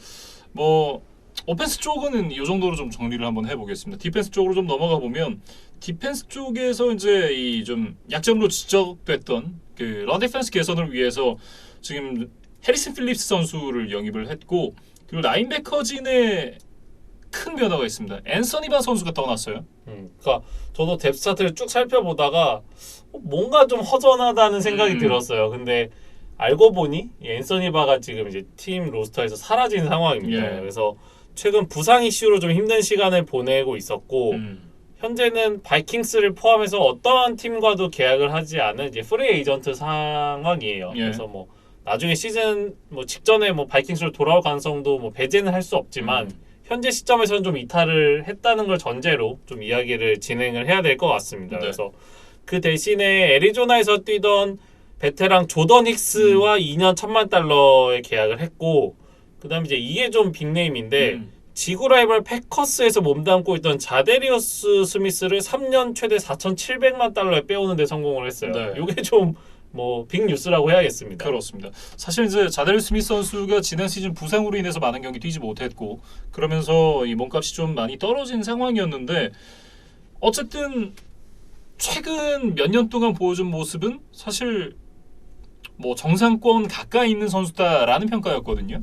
뭐 오펜스 쪽은 이 정도로 좀 정리를 한번 해보겠습니다. 디펜스 쪽으로 좀 넘어가 보면 디펜스 쪽에서 이제 이 좀 약점으로 지적됐던 그 런 디펜스 개선을 위해서 지금 해리슨 필립스 선수를 영입을 했고 그리고 라인베커진에 큰 변화가 있습니다. 앤서니 반 선수가 떠났어요. 그러니까 저도 뎁스타트를 쭉 살펴보다가 뭔가 좀 허전하다는 생각이 들었어요. 근데 알고 보니 이 앤서니 바가 지금 이제 팀 로스터에서 사라진 상황입니다. 예. 그래서 최근 부상 이슈로 좀 힘든 시간을 보내고 있었고 현재는 바이킹스를 포함해서 어떠한 팀과도 계약을 하지 않은 이제 프리 에이전트 상황이에요. 예. 그래서 뭐 나중에 시즌 뭐 직전에 뭐 바이킹스로 돌아올 가능성도 뭐 배제는 할 수 없지만 현재 시점에서는 좀 이탈을 했다는 걸 전제로 좀 이야기를 진행을 해야 될 것 같습니다. 네. 그래서 그 대신에 애리조나에서 뛰던 베테랑 조던 힉스와 2년 $1,000만 계약을 했고 그다음에 이제 이게 좀 빅네임인데 지구 라이벌 패커스에서 몸담고 있던 자데리어스 스미스를 3년 최대 $4,700만 빼오는 데 성공을 했어요. 네. 이게 좀 뭐 빅뉴스라고 해야겠습니다. 그렇습니다. 사실 이제 자데리어스 스미스 선수가 지난 시즌 부상으로 인해서 많은 경기 뛰지 못했고 그러면서 이 몸값이 좀 많이 떨어진 상황이었는데 어쨌든 최근 몇 년 동안 보여준 모습은 사실 뭐 정상권 가까이 있는 선수다라는 평가였거든요.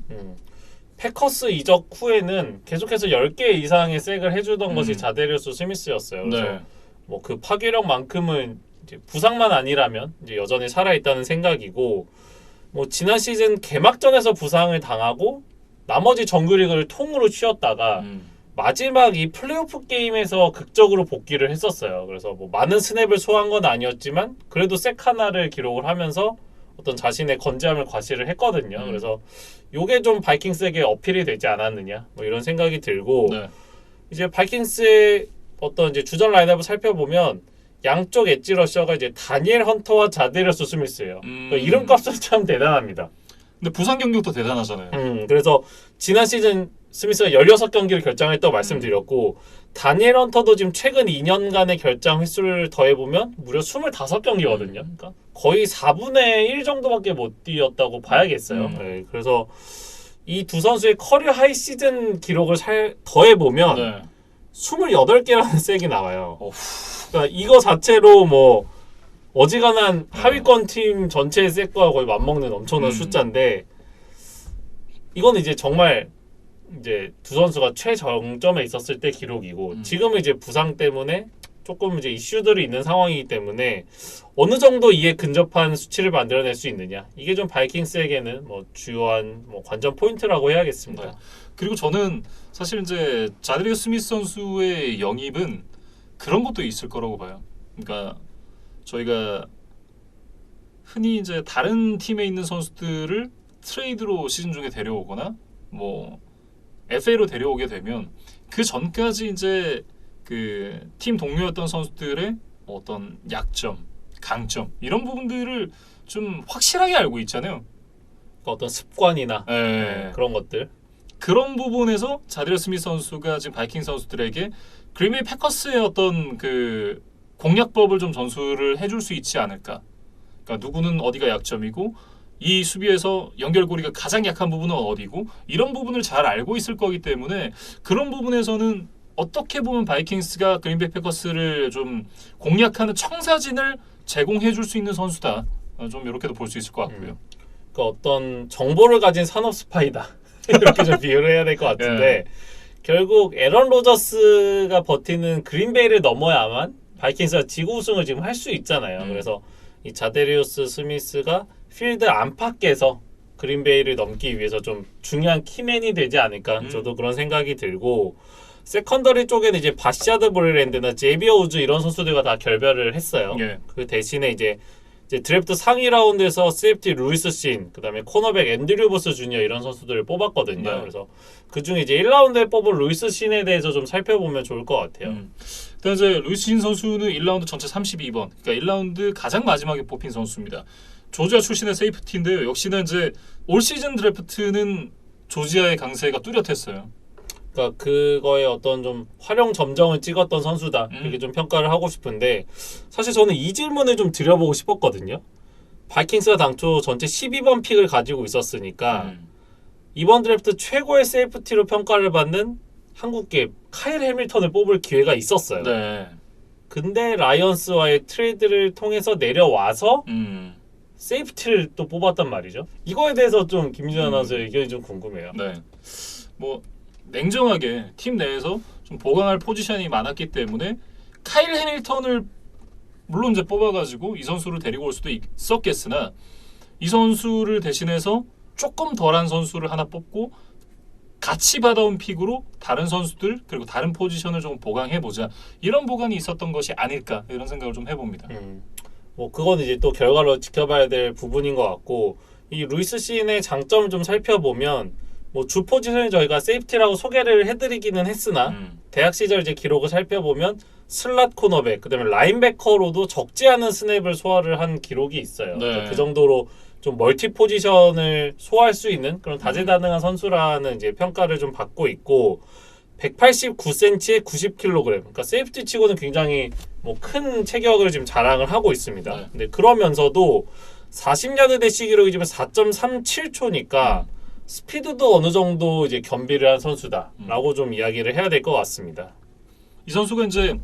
패커스 이적 후에는 계속해서 10개 이상의 색을 해주던 것이 자데리어스 스미스였어요. 그래서 네. 뭐 그 파괴력만큼은 이제 부상만 아니라면 이제 여전히 살아있다는 생각이고 뭐 지난 시즌 개막전에서 부상을 당하고 나머지 정규리그를 통으로 쉬었다가 마지막 이 플레이오프 게임에서 극적으로 복귀를 했었어요. 그래서 뭐 많은 스냅을 소화한 건 아니었지만 그래도 색 하나를 기록을 하면서 어떤 자신의 건재함을 과시를 했거든요. 그래서 요게 좀 바이킹스에게 어필이 되지 않았느냐 뭐 이런 생각이 들고 네. 이제 바이킹스의 어떤 이제 주전 라인업을 살펴보면 양쪽 엣지 러셔가 이제 다니엘 헌터와 자데리어스 스미스예요. 그러니까 이름값은 참 대단합니다. 근데 부상 경력도 대단하잖아요. 그래서 지난 시즌 스미스가 16경기를 결장했다고 말씀드렸고 다니엘 헌터도 지금 최근 2년간의 결장 횟수를 더해보면 무려 25경기거든요. 그러니까 거의 4분의 1 정도밖에 못 뛰었다고 봐야겠어요. 네, 그래서 이 두 선수의 커리어 하이 시즌 기록을 더해보면 네. 28개라는 색이 나와요. 그러니까 이거 자체로 뭐 어지간한 하위권 팀 전체의 색과 거의 맞먹는 엄청난 숫자인데 이거는 이제 정말 이제 두 선수가 최정점에 있었을 때 기록이고 지금은 이제 부상 때문에 조금 이제 이슈들이 있는 상황이기 때문에 어느 정도 이에 근접한 수치를 만들어낼 수 있느냐 이게 좀 바이킹스에게는 뭐 주요한 뭐 관전 포인트라고 해야겠습니다. 네. 그리고 저는 사실 이제 자드리우스 스미스 선수의 영입은 그런 것도 있을 거라고 봐요. 그러니까 저희가 흔히 이제 다른 팀에 있는 선수들을 트레이드로 시즌 중에 데려오거나 뭐 FA로 데려오게 되면 그 전까지 이제 그 팀 동료였던 선수들의 어떤 약점, 강점 이런 부분들을 좀 확실하게 알고 있잖아요. 그러니까 어떤 습관이나 네. 그런 것들. 그런 부분에서 자드리우스 스미스 선수가 지금 바이킹 선수들에게 그린베이 패커스의 어떤 그 공략법을 좀 전수를 해줄 수 있지 않을까. 그러니까 누구는 어디가 약점이고 이 수비에서 연결고리가 가장 약한 부분은 어디고 이런 부분을 잘 알고 있을 거기 때문에 그런 부분에서는 어떻게 보면 바이킹스가 그린베이 패커스를 좀 공략하는 청사진을 제공해 줄 수 있는 선수다. 좀 이렇게도 볼 수 있을 것 같고요. 그러니까 어떤 정보를 가진 산업 스파이다. 이렇게 좀 비유를 해야 될 것 같은데 결국 에런 로저스가 버티는 그린베이를 넘어야만 바이킹스가 지구 우승을 지금 할 수 있잖아요. 그래서 이 자데리우스 스미스가 필드 안팎에서 그린베이를 넘기 위해서 좀 중요한 키맨이 되지 않을까 저도 그런 생각이 들고 세컨더리 쪽에는 이제 바시아드 브릴랜드나 제비어 우즈 이런 선수들과 다 결별을 했어요. 예. 그 대신에 이제 드래프트 상위 라운드에서 세이프티 루이스 신, 그다음에 코너백 앤드류 보스 주니어 이런 선수들을 뽑았거든요. 네. 그래서 그 중에 이제 1라운드에 뽑은 루이스 신에 대해서 좀 살펴보면 좋을 것 같아요. 일단 이제 루이스 신 선수는 1라운드 전체 32번, 그러니까 1라운드 가장 마지막에 뽑힌 선수입니다. 조지아 출신의 세이프티인데요. 역시나 이제 올 시즌 드래프트는 조지아의 강세가 뚜렷했어요. 그러니까 그거에 어떤 좀 활용 점정을 찍었던 선수다 이렇게 좀 평가를 하고 싶은데 사실 저는 이 질문을 좀 드려보고 싶었거든요. 바이킹스가 당초 전체 12번 픽을 가지고 있었으니까 이번 드래프트 최고의 세이프티로 평가를 받는 한국계 카일 해밀턴을 뽑을 기회가 있었어요. 네. 근데 라이언스와의 트레이드를 통해서 내려와서 세이프티를 또 뽑았단 말이죠. 이거에 대해서 좀 김진환 아나운서의 의견이 좀 궁금해요. 네. 뭐 냉정하게 팀 내에서 좀 보강할 포지션이 많았기 때문에 카일 해밀턴을 물론 이제 뽑아가지고 이 선수를 데리고 올 수도 있었겠으나 이 선수를 대신해서 조금 덜한 선수를 하나 뽑고 같이 받아온 픽으로 다른 선수들 그리고 다른 포지션을 좀 보강해보자 이런 보강이 있었던 것이 아닐까 이런 생각을 좀 해봅니다. 뭐 그건 이제 또 결과로 지켜봐야 될 부분인 것 같고 이 루이스 씬의 장점을 좀 살펴보면 뭐 주 포지션이 저희가 세이프티라고 소개를 해드리기는 했으나 대학 시절 이제 기록을 살펴보면 슬롯 코너백 그다음에 라인베커로도 적지 않은 스냅을 소화를 한 기록이 있어요. 네. 그러니까 그 정도로 좀 멀티 포지션을 소화할 수 있는 그런 다재다능한 선수라는 이제 평가를 좀 받고 있고 189cm에 90kg 그러니까 세이프티 치고는 굉장히 뭐 큰 체격을 지금 자랑을 하고 있습니다. 네. 근데 그러면서도 40야드 대시 기록이 지금 4.37초니까 스피드도 어느 정도 이제 겸비를 한 선수다라고 좀 이야기를 해야 될 것 같습니다. 이 선수가 이제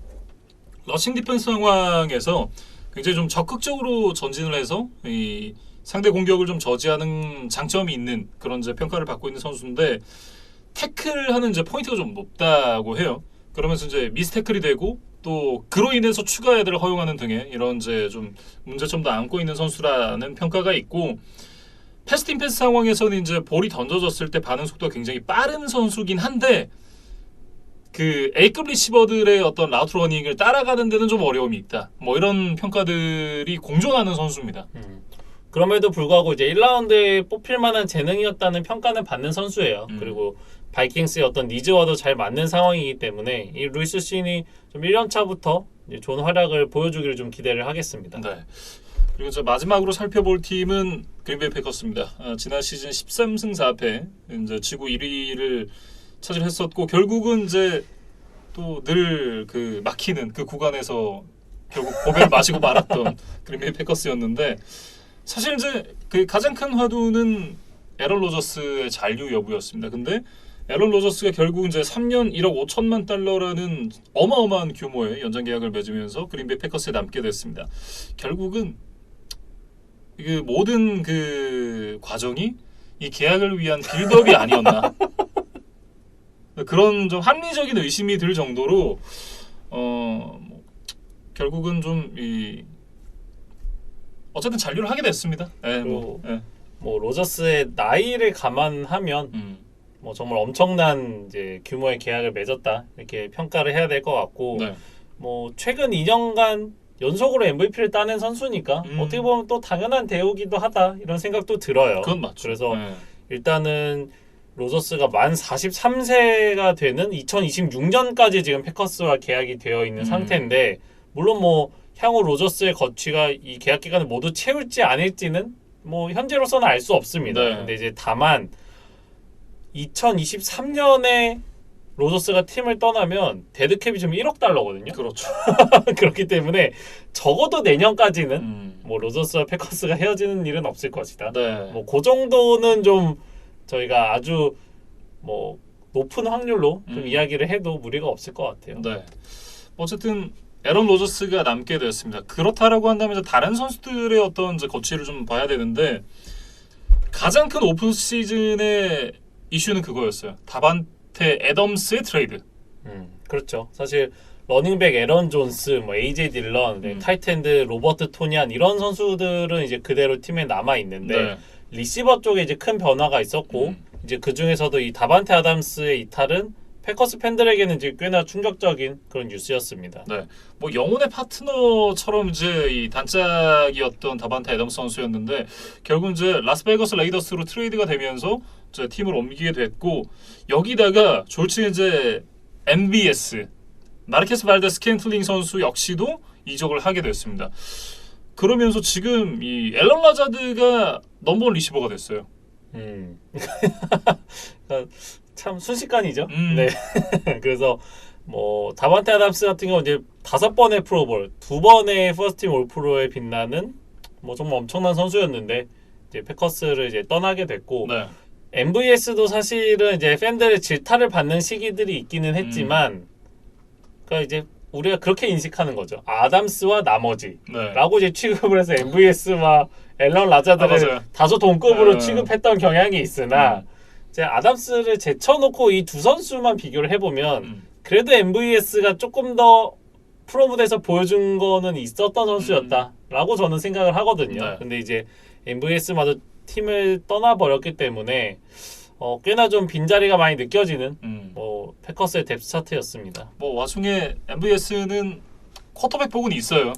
러싱 디펜스 상황에서 굉장히 좀 적극적으로 전진을 해서 이 상대 공격을 좀 저지하는 장점이 있는 그런 이제 평가를 받고 있는 선수인데 태클하는 이제 포인트가 좀 높다고 해요. 그러면서 이제 미스태클이 되고 또 그로 인해서 추가 야드를 허용하는 등의 이런 이제 좀 문제점도 안고 있는 선수라는 평가가 있고 패스팅 패스 상황에서는 이제 볼이 던져졌을 때 반응 속도가 굉장히 빠른 선수긴 한데 그 A급 리시버들의 어떤 라우트 러닝을 따라가는 데는 좀 어려움이 있다. 뭐 이런 평가들이 공존하는 선수입니다. 그럼에도 불구하고 이제 1라운드에 뽑힐 만한 재능이었다는 평가는 받는 선수예요. 그리고 바이킹스의 어떤 니즈와도 잘 맞는 상황이기 때문에 이 루이스 씬이 좀 1년차부터 좋은 활약을 보여주기를 좀 기대를 하겠습니다. 네. 그리고 이제 마지막으로 살펴볼 팀은 그린베이 패커스입니다. 지난 시즌 13승 4패 이제 지구 1위를 차지했었고 결국은 이제 또 늘 그 막히는 그 구간에서 결국 고배를 마시고 말았던 그린베이 패커스였는데 사실 이제 그 가장 큰 화두는 에런 로저스의 잔류 여부였습니다. 근데 에런 로저스가 결국 이제 3년 1억 5천만 달러라는 어마어마한 규모의 연장 계약을 맺으면서 그린베이 패커스에 남게 됐습니다. 결국은 그 모든 그 과정이 이 계약을 위한 빌드업이 아니었나. 그런 좀 합리적인 의심이 들 정도로 뭐, 결국은 좀 어쨌든 잔류를 하게 됐습니다. 네, 뭐 로저스의 나이를 감안하면 뭐 정말 엄청난 이제 규모의 계약을 맺었다 이렇게 평가를 해야 될 것 같고 네. 뭐 최근 2년간 연속으로 MVP를 따낸 선수니까 어떻게 보면 또 당연한 대우기도 하다 이런 생각도 들어요. 그건 맞죠. 그래서 일단은 로저스가 만 43세가 되는 2026년까지 지금 패커스와 계약이 되어 있는 상태인데 물론 뭐 향후 로저스의 거취가 이 계약 기간을 모두 채울지 아닐지는 뭐 현재로서는 알 수 없습니다. 네. 근데 이제 다만 2023년에 로저스가 팀을 떠나면 데드캡이 지금 1억 달러거든요. 그렇죠. 그렇기 때문에 적어도 내년까지는 뭐 로저스와 패커스가 헤어지는 일은 없을 것이다. 네. 뭐 그 정도는 좀 저희가 아주 뭐 높은 확률로 좀 이야기를 해도 무리가 없을 것 같아요. 네. 어쨌든 에런 로저스가 남게 되었습니다. 그렇다라고 한다면 이제 다른 선수들의 어떤 이제 거취를 좀 봐야 되는데 가장 큰 오프 시즌의 이슈는 그거였어요. 다반테 애덤스의 트레이드. 그렇죠. 사실 러닝백 에런 존스, 뭐 AJ 딜런, 타이트엔드 로버트 토니안 이런 선수들은 이제 그대로 팀에 남아 있는데 네. 리시버 쪽에 이제 큰 변화가 있었고 이제 그 중에서도 이 다반테 아담스의 이탈은 패커스 팬들에게는 이제 꽤나 충격적인 그런 뉴스였습니다. 네, 뭐 영혼의 파트너처럼 이제 이 단짝이었던 다반테 애덤스 선수였는데 결국 이제 라스베이거스 레이더스로 트레이드가 되면서 이제 팀을 옮기게 됐고 여기다가 졸지 이제 MVS 마르케스 발데스 캔틀링 선수 역시도 이적을 하게 됐습니다. 그러면서 지금 이 앨런 라자드가 넘버원 리시버가 됐어요. 참 순식간이죠. 네. 그래서 뭐 다반테 아담스 같은 경우 이제 5번의 프로볼, 2번의 퍼스트팀 올프로에 빛나는 뭐 정말 엄청난 선수였는데 이제 패커스를 이제 떠나게 됐고 네. MVS도 사실은 이제 팬들의 질타를 받는 시기들이 있기는 했지만 그러니까 이제 우리가 그렇게 인식하는 거죠. 아담스와 나머지라고 이제 취급을 해서 MVS와 앨런 라자드를 다소 동급으로 취급했던 경향이 있으나 이제 아담스를 제쳐놓고 이 두 선수만 비교를 해보면 그래도 MVS가 조금 더 프로 무대에서 보여준 거는 있었던 선수였다라고 저는 생각을 하거든요. 네. 근데 이제 MVS마저 팀을 떠나버렸기 때문에 꽤나 좀 빈자리가 많이 느껴지는 뭐 패커스의 뎁스 차트였습니다. 뭐 와중에 MVS는 쿼터백 복은 있어요.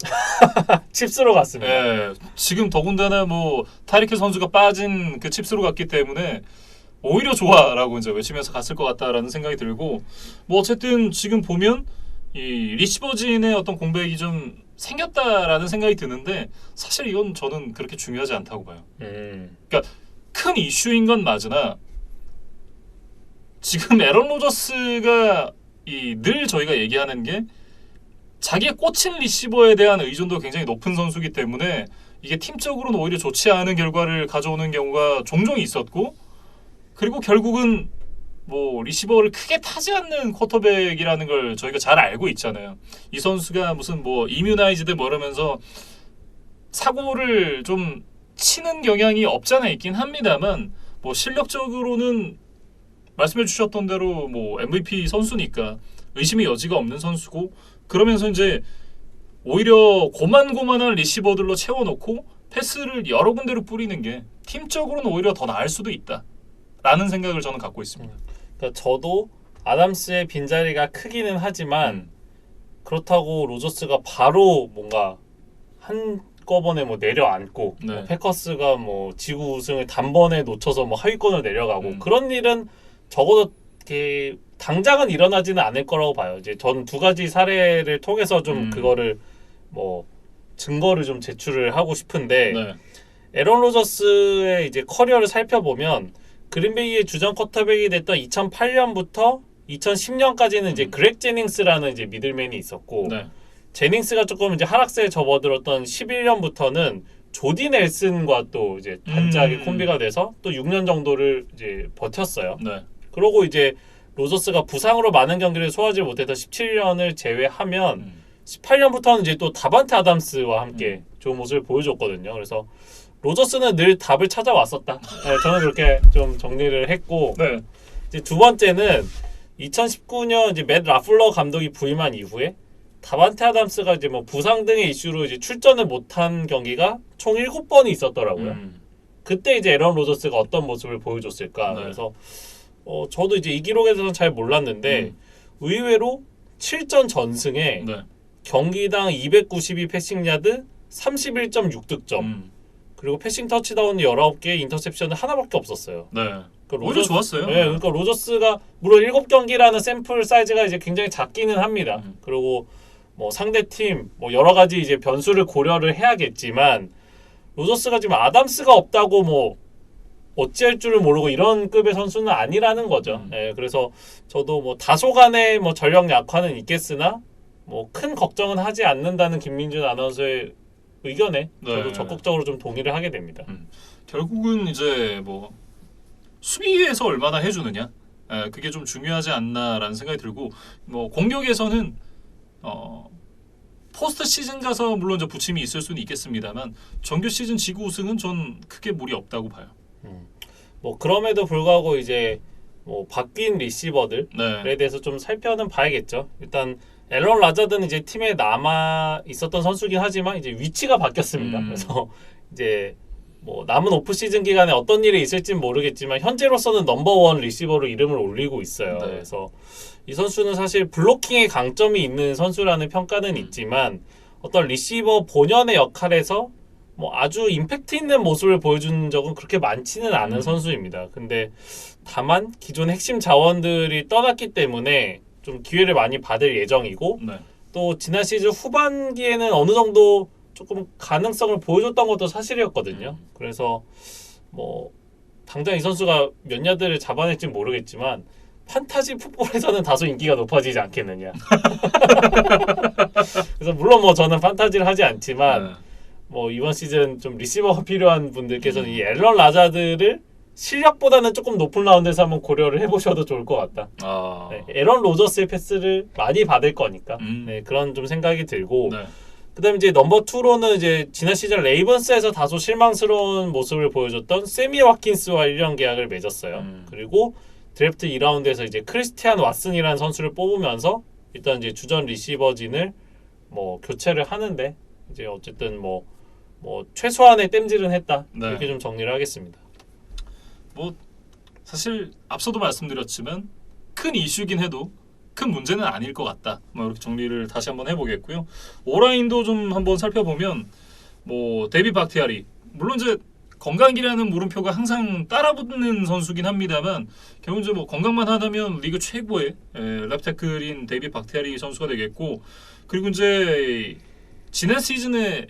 칩스로 갔습니다. 예, 지금 더군다나 뭐 타리케 선수가 빠진 그 칩스로 갔기 때문에 오히려 좋아라고 이제 외치면서 갔을 것 같다라는 생각이 들고 뭐 어쨌든 지금 보면 이 리시버진의 어떤 공백이 좀 생겼다라는 생각이 드는데 사실 이건 저는 그렇게 중요하지 않다고 봐요. 그러니까 큰 이슈인 건 맞으나 지금 에런 로저스가 늘 저희가 얘기하는 게 자기의 꽂힌 리시버에 대한 의존도가 굉장히 높은 선수이기 때문에 이게 팀적으로는 오히려 좋지 않은 결과를 가져오는 경우가 종종 있었고 그리고 결국은 뭐 리시버를 크게 타지 않는 쿼터백이라는 걸 저희가 잘 알고 있잖아요. 이 선수가 무슨 뭐 이뮤나이즈드 뭐 이러면서 사고를 좀 치는 경향이 없잖아 있긴 합니다만 뭐 실력적으로는 말씀해 주셨던 대로 뭐 MVP 선수니까 의심의 여지가 없는 선수고 그러면서 이제 오히려 고만고만한 리시버들로 채워놓고 패스를 여러 군데로 뿌리는 게 팀적으로는 오히려 더 나을 수도 있다라는 생각을 저는 갖고 있습니다. 그러니까 저도 아담스의 빈자리가 크기는 하지만 그렇다고 로저스가 바로 뭔가 한꺼번에 뭐 내려앉고 네. 뭐 패커스가 뭐 지구 우승을 단번에 놓쳐서 뭐 하위권으로 내려가고 그런 일은 적어도 이렇게 당장은 일어나지는 않을 거라고 봐요. 이제 전 두 가지 사례를 통해서 좀 그거를 뭐 증거를 좀 제출을 하고 싶은데 네. 에런 로저스의 이제 커리어를 살펴보면 그린베이의 주전 쿼터백이 됐던 2008년부터 2010년까지는 이제 그렉 제닝스라는 이제 미들맨이 있었고 네. 제닝스가 조금 이제 하락세에 접어들었던 11년부터는 조디 넬슨과 또 이제 단짝의 콤비가 돼서 또 6년 정도를 이제 버텼어요. 네. 그러고 이제 로저스가 부상으로 많은 경기를 소화하지 못해서 17년을 제외하면 18년부터는 이제 또 다반테 아담스와 함께 좋은 모습을 보여줬거든요. 그래서 로저스는 늘 답을 찾아왔었다. 네, 저는 그렇게 좀 정리를 했고 네. 이제 두 번째는 2019년 이제 맷 라플러 감독이 부임한 이후에 다반테 아담스가 이제 뭐 부상 등의 이슈로 이제 출전을 못한 경기가 총 7번이 있었더라고요. 그때 이제 에런 로저스가 어떤 모습을 보여줬을까. 네. 그래서 저도 이제 이 기록에서는 잘 몰랐는데 의외로 7전 전승에 네. 경기당 292 패싱 야드, 31.6득점. 그리고 패싱 터치다운 19개, 인터셉션은 하나밖에 없었어요. 네. 그러니까 오히려 좋았어요. 네, 그러니까 로저스가 물론 7경기라는 샘플 사이즈가 이제 굉장히 작기는 합니다. 그리고 뭐 상대 팀 뭐 여러 가지 이제 변수를 고려를 해야겠지만 로저스가 지금 아담스가 없다고 뭐 어찌할 줄을 모르고 이런 급의 선수는 아니라는 거죠. 네, 그래서 저도 뭐 다소간의 뭐 전력 약화는 있겠으나 뭐 큰 걱정은 하지 않는다는 김민준 아나운서의 의견에 저도 네. 적극적으로 좀 동의를 하게 됩니다. 결국은 이제 뭐 수비에서 얼마나 해주느냐, 그게 좀 중요하지 않나라는 생각이 들고, 뭐 공격에서는 포스트 시즌 가서 물론 이제 부침이 있을 수는 있겠습니다만 정규 시즌 지구 우승은 전 크게 무리 없다고 봐요. 뭐 그럼에도 불구하고 이제 뭐 바뀐 리시버들에 네. 대해서 좀 살펴는 봐야겠죠. 일단 앨런 라자드는 이제 팀에 남아 있었던 선수긴 하지만 이제 위치가 바뀌었습니다. 그래서 이제 뭐 남은 오프 시즌 기간에 어떤 일이 있을지는 모르겠지만 현재로서는 넘버원 리시버로 이름을 올리고 있어요. 네. 그래서 이 선수는 사실 블로킹에 강점이 있는 선수라는 평가는 있지만 어떤 리시버 본연의 역할에서 뭐 아주 임팩트 있는 모습을 보여준 적은 그렇게 많지는 않은 선수입니다. 근데 다만 기존 핵심 자원들이 떠났기 때문에 좀 기회를 많이 받을 예정이고 네. 또 지난 시즌 후반기에는 어느 정도 조금 가능성을 보여줬던 것도 사실이었거든요. 그래서 뭐 당장 이 선수가 몇 야드를 잡아낼지 모르겠지만 판타지 풋볼에서는 다소 인기가 높아지지 않겠느냐. 그래서 물론 뭐 저는 판타지를 하지 않지만 네. 뭐 이번 시즌 좀 리시버가 필요한 분들께서는 이 앨런 라자드를 실력보다는 조금 높은 라운드에서 한번 고려를 해보셔도 좋을 것 같다. 아. 네, 에런 로저스의 패스를 많이 받을 거니까 네. 그런 좀 생각이 들고 네. 그다음에 이제 넘버 2로는 이제 지난 시즌 레이번스에서 다소 실망스러운 모습을 보여줬던 세미 와킨스와 1년 계약을 맺었어요. 그리고 드래프트 2라운드에서 이제 크리스티안 왓슨이라는 선수를 뽑으면서 일단 이제 주전 리시버진을 뭐 교체를 하는데 이제 어쨌든 뭐 최소한의 땜질은 했다. 네. 이렇게 좀 정리를 하겠습니다. 뭐 사실 앞서도 말씀드렸지만 큰 이슈긴 해도 큰 문제는 아닐 것 같다. 뭐 이렇게 정리를 다시 한번 해보겠고요. 오라인도 좀 한번 살펴보면 뭐 데비 박티아리 물론 이제 건강이라는 물음표가 항상 따라붙는 선수긴 합니다만 결국 이제 뭐 건강만 하다면 리그 최고의 랩태클인 데비 박티아리 선수가 되겠고 그리고 이제 지난 시즌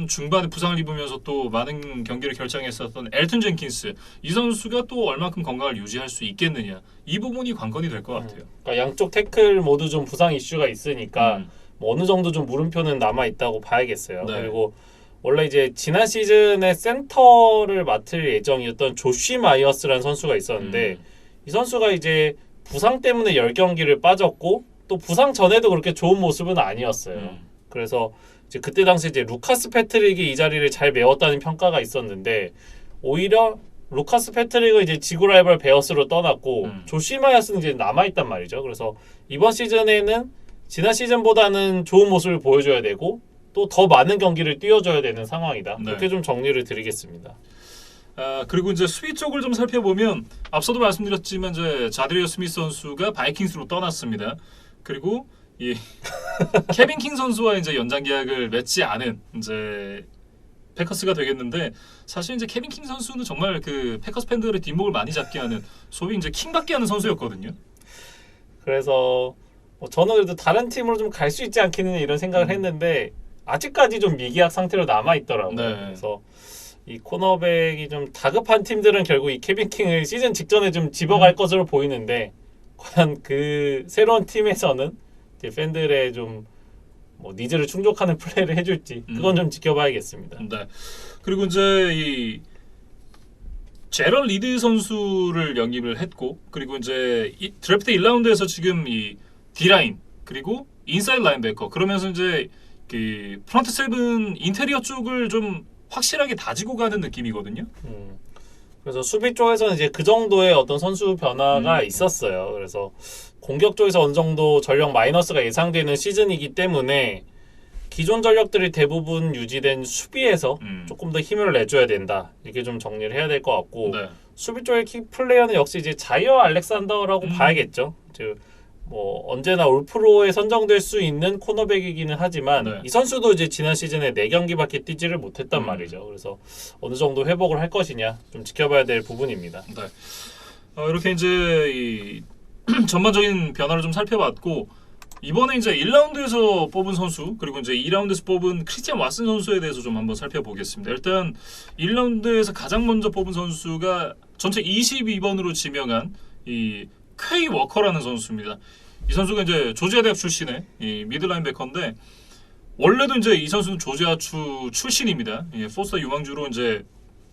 중반에 부상을 입으면서 또 많은 경기를 결정했었던 엘튼 젠킨스 이 선수가 또 얼만큼 건강을 유지할 수 있겠느냐 이 부분이 관건이 될 것 같아요. 그러니까 양쪽 태클 모두 좀 부상 이슈가 있으니까 뭐 어느 정도 좀 물음표는 남아 있다고 봐야겠어요. 네. 그리고 원래 이제 지난 시즌에 센터를 맡을 예정이었던 조시 마이어스라는 선수가 있었는데 이 선수가 이제 부상 때문에 10경기를 빠졌고 또 부상 전에도 그렇게 좋은 모습은 아니었어요. 그래서 이제 그때 당시 이제 루카스 패트릭이 이 자리를 잘 메웠다는 평가가 있었는데 오히려 루카스 패트릭은 이제 지구 라이벌 베어스로 떠났고 조시 마이어스는 이제 남아 있단 말이죠. 그래서 이번 시즌에는 지난 시즌보다는 좋은 모습을 보여줘야 되고 또 더 많은 경기를 뛰어줘야 되는 상황이다. 네. 이렇게 좀 정리를 드리겠습니다. 그리고 이제 수비 쪽을 좀 살펴보면 앞서도 말씀드렸지만 이제 자드리어 스미스 선수가 바이킹스로 떠났습니다. 그리고 이 케빈 킹 선수와 이제 연장 계약을 맺지 않은 이제 패커스가 되겠는데 사실 이제 케빈 킹 선수는 정말 그 패커스 팬들의 뒷목을 많이 잡게 하는 소위 이제 킹받게 하는 선수였거든요. 그래서 저는 그래도 다른 팀으로 좀 갈 수 있지 않겠느냐 이런 생각을 했는데 아직까지 좀 미계약 상태로 남아 있더라고요. 네. 그래서 이 코너백이 좀 다급한 팀들은 결국 이 케빈 킹을 시즌 직전에 좀 집어갈 것으로 보이는데 과연 그 새로운 팀에서는 이제 팬들의 좀 뭐 니즈를 충족하는 플레이를 해줄지 그건 좀 지켜봐야겠습니다. 네. 그리고 이제 이 제럴 리드 선수를 영입을 했고 그리고 이제 이 드래프트 1라운드에서 지금 이 D라인 그리고 인사이드 라인베커 그러면서 이제 그 프런트 세븐 인테리어 쪽을 좀 확실하게 다지고 가는 느낌이거든요. 그래서 수비 쪽에서는 이제 그 정도의 어떤 선수 변화가 있었어요. 그래서 공격 쪽에서 어느 정도 전력 마이너스가 예상되는 시즌이기 때문에 기존 전력들이 대부분 유지된 수비에서 조금 더 힘을 내줘야 된다. 이렇게 좀 정리를 해야 될 것 같고 네. 수비 쪽의 키 플레이어는 역시 이제 자이어 알렉산더라고 봐야겠죠. 뭐 언제나 올프로에 선정될 수 있는 코너백이기는 하지만 네. 이 선수도 이제 지난 시즌에 4경기밖에 뛰지를 못했단 말이죠. 그래서 어느 정도 회복을 할 것이냐 좀 지켜봐야 될 부분입니다. 네. 이렇게 이제 이 전반적인 변화를 좀 살펴봤고 이번에 이제 1라운드에서 뽑은 선수 그리고 이제 2라운드에서 뽑은 크리스티안 왓슨 선수에 대해서 좀 한번 살펴보겠습니다. 일단 1라운드에서 가장 먼저 뽑은 선수가 전체 22번으로 지명한 이 퀘이 워커라는 선수입니다. 이 선수가 이제 조지아 대학 출신의 이 미들라인베커인데 원래도 이제 이 선수는 조지아 출신입니다. 포스터 유망주로 이제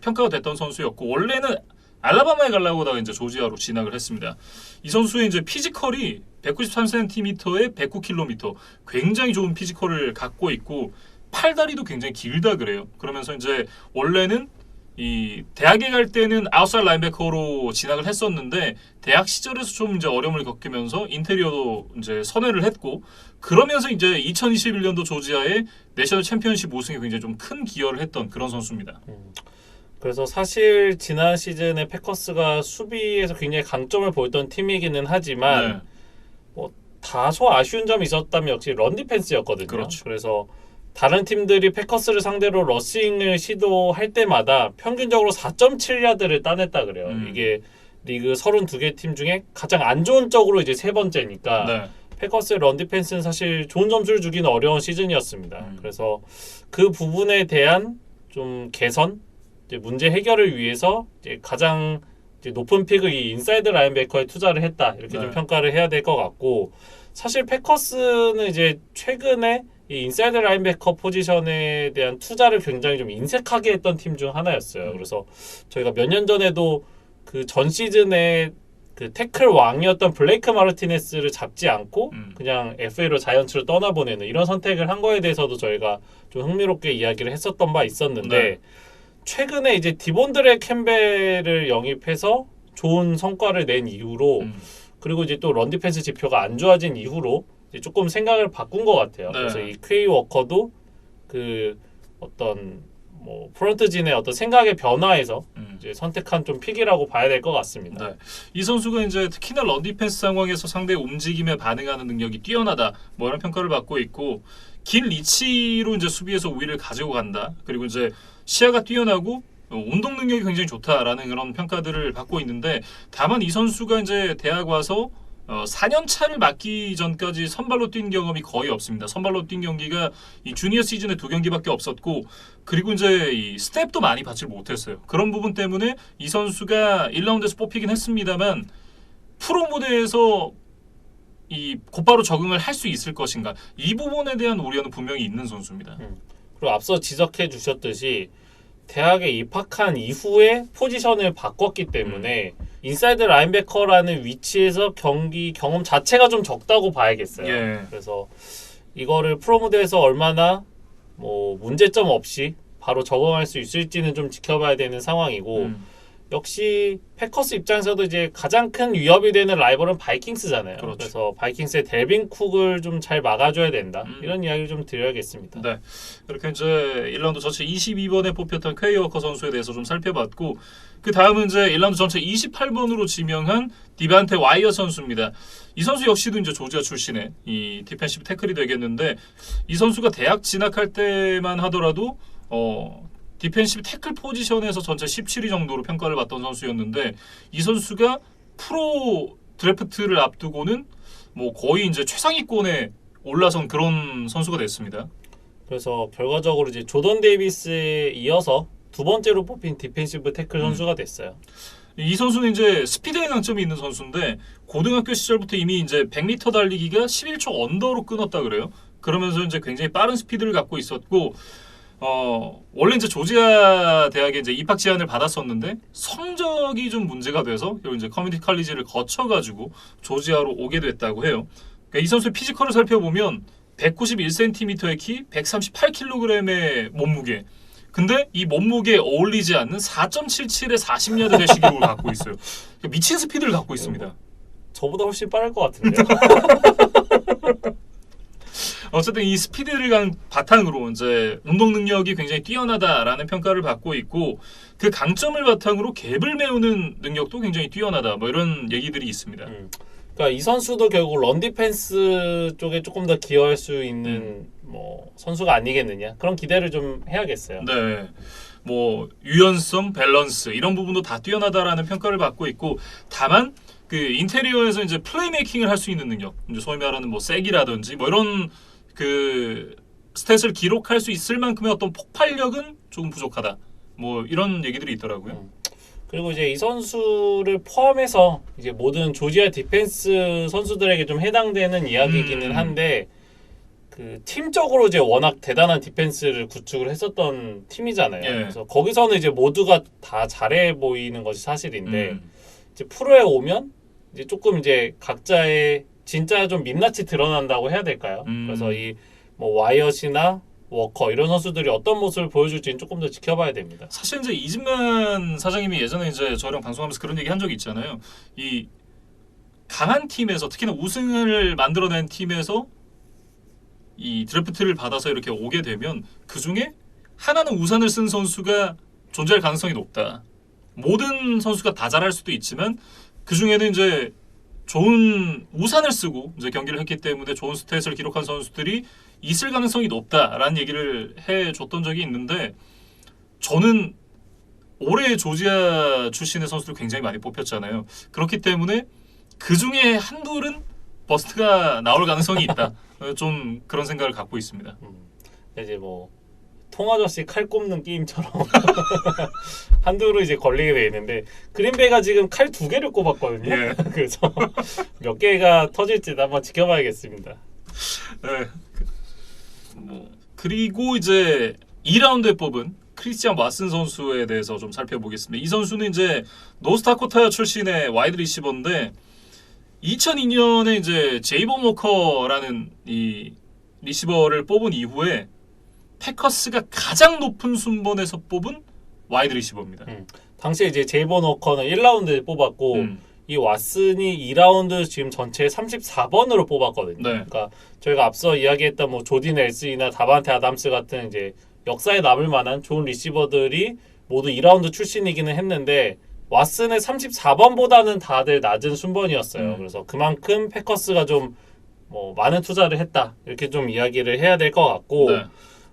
평가가 됐던 선수였고 원래는 알라바마에 가려고 하다가 이제 조지아로 진학을 했습니다. 이 선수의 이제 피지컬이 193cm에 109km, 굉장히 좋은 피지컬을 갖고 있고 팔다리도 굉장히 길다 그래요. 그러면서 이제 원래는 이 대학에 갈 때는 아웃사이드 라인베커로 진학을 했었는데 대학 시절에서 좀 이제 어려움을 겪으면서 인테리어도 이제 선회를 했고 그러면서 이제 2021년도 조지아의 내셔널 챔피언십 우승에 굉장히 좀 큰 기여를 했던 그런 선수입니다. 그래서 사실 지난 시즌에 패커스가 수비에서 굉장히 강점을 보였던 팀이기는 하지만 네. 뭐 다소 아쉬운 점이 있었다면 역시 런 디펜스였거든요. 그렇죠. 그래서 다른 팀들이 패커스를 상대로 러싱을 시도할 때마다 평균적으로 4.7야드를 따냈다 그래요. 이게 리그 32개 팀 중에 가장 안 좋은 쪽으로 이제 세 번째니까 네. 패커스의 런 디펜스는 사실 좋은 점수를 주기는 어려운 시즌이었습니다. 그래서 그 부분에 대한 좀 개선, 이제 문제 해결을 위해서 이제 가장 이제 높은 픽을 이 인사이드 라인베커에 투자를 했다 이렇게 네. 좀 평가를 해야 될 것 같고 사실 패커스는 이제 최근에 이 인사이드 라인베커 포지션에 대한 투자를 굉장히 좀 인색하게 했던 팀 중 하나였어요. 그래서 저희가 몇 년 전에도 그 전 시즌에 그 태클 왕이었던 블레이크 마르티네스를 잡지 않고 그냥 FA로 자이언츠로 떠나보내는 이런 선택을 한 거에 대해서도 저희가 좀 흥미롭게 이야기를 했었던 바 있었는데 네. 최근에 이제 디본드레 캠벨을 영입해서 좋은 성과를 낸 이후로 그리고 이제 또 런 디펜스 지표가 안 좋아진 이후로 이제 조금 생각을 바꾼 것 같아요. 네. 그래서 이 퀘이 워커도 그 어떤 뭐 프런트진의 어떤 생각의 변화에서 이제 선택한 좀 픽이라고 봐야 될 것 같습니다. 네. 이 선수가 이제 특히나 런 디펜스 상황에서 상대의 움직임에 반응하는 능력이 뛰어나다. 뭐 이런 평가를 받고 있고 긴 리치로 이제 수비에서 우위를 가지고 간다. 그리고 이제 시야가 뛰어나고 운동 능력이 굉장히 좋다라는 그런 평가들을 받고 있는데 다만 이 선수가 이제 대학 와서 4년 차를 맞기 전까지 선발로 뛴 경험이 거의 없습니다. 선발로 뛴 경기가 이 주니어 시즌에 2경기밖에 없었고 그리고 이제 이 스텝도 많이 받지 못했어요. 그런 부분 때문에 이 선수가 1라운드에서 뽑히긴 했습니다만 프로 무대에서 이 곧바로 적응을 할 수 있을 것인가 이 부분에 대한 우려는 분명히 있는 선수입니다. 그리고 앞서 지적해 주셨듯이 대학에 입학한 이후에 포지션을 바꿨기 때문에 인사이드 라인베커라는 위치에서 경기 경험 자체가 좀 적다고 봐야겠어요. 예. 그래서 이거를 프로 무대에서 얼마나 뭐 문제점 없이 바로 적응할 수 있을지는 좀 지켜봐야 되는 상황이고 역시 패커스 입장에서도 이제 가장 큰 위협이 되는 라이벌은 바이킹스잖아요. 그렇죠. 그래서 바이킹스의 델빈 쿡을 좀 잘 막아줘야 된다. 이런 이야기를 좀 드려야겠습니다. 네. 이렇게 이제 1라운드 전체 22번에 뽑혔던 퀘이 워커 선수에 대해서 좀 살펴봤고 그 다음은 이제 1라운드 전체 28번으로 지명한 디반테 와이어 선수입니다. 이 선수 역시도 이제 조지아 출신의 이 디펜시브 태클이 되겠는데 이 선수가 대학 진학할 때만 하더라도 디펜시브 태클 포지션에서 전체 17위 정도로 평가를 받던 선수였는데 이 선수가 프로 드래프트를 앞두고는 뭐 거의 이제 최상위권에 올라선 그런 선수가 됐습니다. 그래서 결과적으로 이제 조던 데이비스에 이어서 두 번째로 뽑힌 디펜시브 태클 선수가 됐어요. 이 선수는 이제 스피드의 강점이 있는 선수인데 고등학교 시절부터 이미 이제 100m 달리기가 11초 언더로 끊었다 그래요. 그러면서 이제 굉장히 빠른 스피드를 갖고 있었고 원래 이제 조지아 대학에 이제 입학 제안을 받았었는데 성적이 좀 문제가 돼서 그리고 이제 커뮤니티 칼리지를 거쳐가지고 조지아로 오게 됐다고 해요. 그러니까 이 선수의 피지컬을 살펴보면 191cm의 키, 138kg의 몸무게. 근데 이 몸무게에 어울리지 않는 4.77의 40야드 대시 기록을 갖고 있어요. 미친 스피드를 갖고 있습니다. 저보다 훨씬 빠를 것 같은데요. 어쨌든 이 스피드를 간 바탕으로 이제 운동 능력이 굉장히 뛰어나다라는 평가를 받고 있고 그 강점을 바탕으로 갭을 메우는 능력도 굉장히 뛰어나다. 뭐 이런 얘기들이 있습니다. 그러니까 이 선수도 결국 런 디펜스 쪽에 조금 더 기여할 수 있는 뭐 선수가 아니겠느냐 그런 기대를 좀 해야겠어요. 네. 뭐 유연성, 밸런스 이런 부분도 다 뛰어나다라는 평가를 받고 있고 다만 그 인테리어에서 이제 플레이메이킹을 할 수 있는 능력, 이제 소위 말하는 뭐 색이라든지 뭐 이런 그 스탯을 기록할 수 있을 만큼의 어떤 폭발력은 조금 부족하다. 뭐 이런 얘기들이 있더라고요. 그리고 이제 이 선수를 포함해서 이제 모든 조지아 디펜스 선수들에게 좀 해당되는 이야기이기는 한데 그 팀적으로 이제 워낙 대단한 디펜스를 구축을 했었던 팀이잖아요. 예. 그래서 거기서는 이제 모두가 다 잘해 보이는 것이 사실인데 이제 프로에 오면 이제 조금 이제 각자의 진짜 좀 민낯이 드러난다고 해야 될까요? 그래서 이 뭐 와이엇이나 워커 이런 선수들이 어떤 모습을 보여줄지는 조금 더 지켜봐야 됩니다. 사실 이제 이진만 사장님이 예전에 이제 저랑 방송하면서 그런 얘기 한 적이 있잖아요. 이 강한 팀에서 특히나 우승을 만들어낸 팀에서 이 드래프트를 받아서 이렇게 오게 되면 그 중에 하나는 우산을 쓴 선수가 존재할 가능성이 높다. 모든 선수가 다 잘할 수도 있지만 그 중에는 이제 좋은 우산을 쓰고 이제 경기를 했기 때문에 좋은 스탯을 기록한 선수들이 있을 가능성이 높다라는 얘기를 해줬던 적이 있는데 저는 올해 조지아 출신의 선수들 굉장히 많이 뽑혔잖아요. 그렇기 때문에 그 중에 한둘은 버스트가 나올 가능성이 있다. 좀 그런 생각을 갖고 있습니다. 이제 뭐 통아저씨 칼 꼽는 게임처럼 한두로 이제 걸리게 돼 있는데 그린베이가 지금 칼 2개를 꼽았거든요. 예. 그래서 몇 개가 터질지 한번 지켜봐야겠습니다. 네. 그리고 이제 2라운드에 뽑은 크리스티안 왓슨 선수에 대해서 좀 살펴보겠습니다. 이 선수는 이제 노스다코타 출신의 와이드 리시버인데 2002년에 이제 제이본 워커라는 이 리시버를 뽑은 이후에 패커스가 가장 높은 순번에서 뽑은 와이드 리시버입니다. 당시에 이제 제이본 워커는 1라운드에 뽑았고 이 왓슨이 2라운드 지금 전체 34번으로 뽑았거든요. 네. 그러니까 저희가 앞서 이야기했던 뭐 조디 넬슨이나 다반테 아담스 같은 이제 역사에 남을 만한 좋은 리시버들이 모두 2라운드 출신이기는 했는데 왓슨의 34번보다는 다들 낮은 순번이었어요. 그래서 그만큼 패커스가 좀 뭐 많은 투자를 했다 이렇게 좀 이야기를 해야 될 것 같고 네.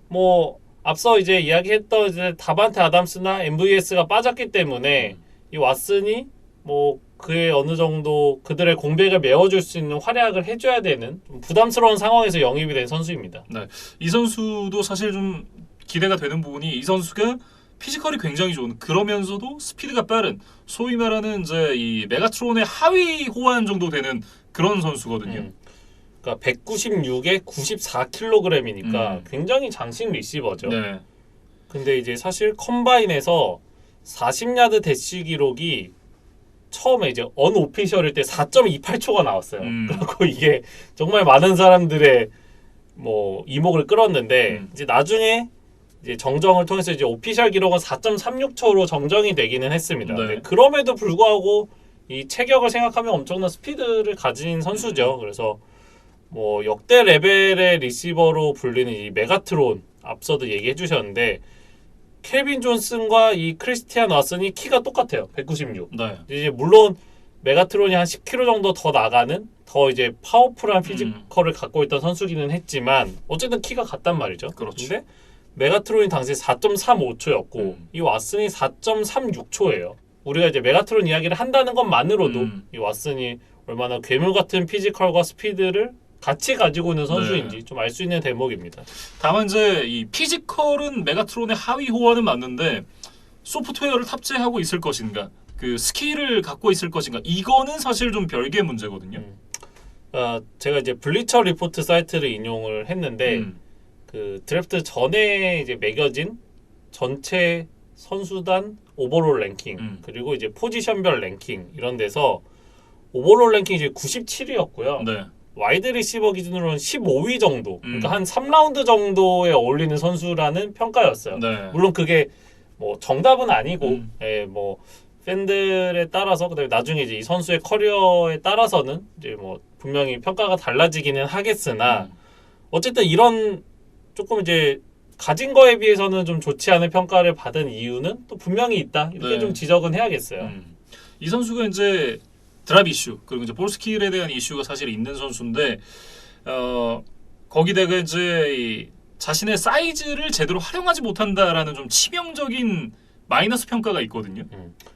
뭐 앞서 이제 이야기했던 이제 다반테 아담스나 MVS가 빠졌기 때문에 이 왓슨이 뭐 그의 어느 정도 그들의 공백을 메워줄 수 있는 활약을 해줘야 되는 좀 부담스러운 상황에서 영입이 된 선수입니다. 네. 이 선수도 사실 좀 기대가 되는 부분이 이 선수가 피지컬이 굉장히 좋은 그러면서도 스피드가 빠른 소위 말하는 이제 이 메가트론의 하위 호환 정도 되는 그런 선수거든요. 그러니까 196에 94kg이니까 굉장히 장신 리시버죠. 네. 근데 이제 사실 컴바인에서 40야드 대시 기록이 처음에 이제 언오피셜일 때 4.28초가 나왔어요. 그리고 이게 정말 많은 사람들의 뭐 이목을 끌었는데 이제 나중에 이제 정정을 통해서 이제 오피셜 기록은 4.36초로 정정이 되기는 했습니다. 네. 그럼에도 불구하고 이 체격을 생각하면 엄청난 스피드를 가진 선수죠. 그래서 뭐 역대 레벨의 리시버로 불리는 이 메가트론 앞서도 얘기해 주셨는데 켈빈 존슨과 이 크리스티안 왓슨이 키가 똑같아요. 196. 네. 이제 물론 메가트론이 한 10kg 정도 더 나가는 더 이제 파워풀한 피지컬을 갖고 있던 선수기는 했지만 어쨌든 키가 같단 말이죠. 그렇죠. 근데 메가트론이 당시 4.35초였고 이 왓슨이 4.36초예요. 우리가 이제 메가트론 이야기를 한다는 것만으로도 이 왓슨이 얼마나 괴물 같은 피지컬과 스피드를 같이 가지고 있는 선수인지 좀 알 수 있는 대목입니다. 다만 이제 이 피지컬은 메가트론의 하위 호환은 맞는데 소프트웨어를 탑재하고 있을 것인가, 그 스킬을 갖고 있을 것인가, 이거는 사실 좀 별개의 문제거든요. 제가 이제 블리처 리포트 사이트를 인용을 했는데 그 드래프트 전에 이제 매겨진 전체 선수단 오버롤 랭킹 그리고 이제 포지션별 랭킹 이런 데서 오버롤 랭킹이 이제 97위였고요. 네. 와이드 리시버 기준으로는 15위 정도, 그러니까 한 3라운드 정도에 어울리는 선수라는 평가였어요. 네. 물론 그게 뭐 정답은 아니고, 예, 뭐 팬들에 따라서 그다음에 나중에 이제 이 선수의 커리어에 따라서는 이제 뭐 분명히 평가가 달라지기는 하겠으나 어쨌든 이런 조금 이제 가진 거에 비해서는 좀 좋지 않은 평가를 받은 이유는 또 분명히 있다. 이렇게 네. 좀 지적은 해야겠어요. 이 선수가 이제 드랍 이슈 그리고 이제 볼 스킬에 대한 이슈가 사실 있는 선수인데 거기다가 이제 이 자신의 사이즈를 제대로 활용하지 못한다라는 좀 치명적인 마이너스 평가가 있거든요.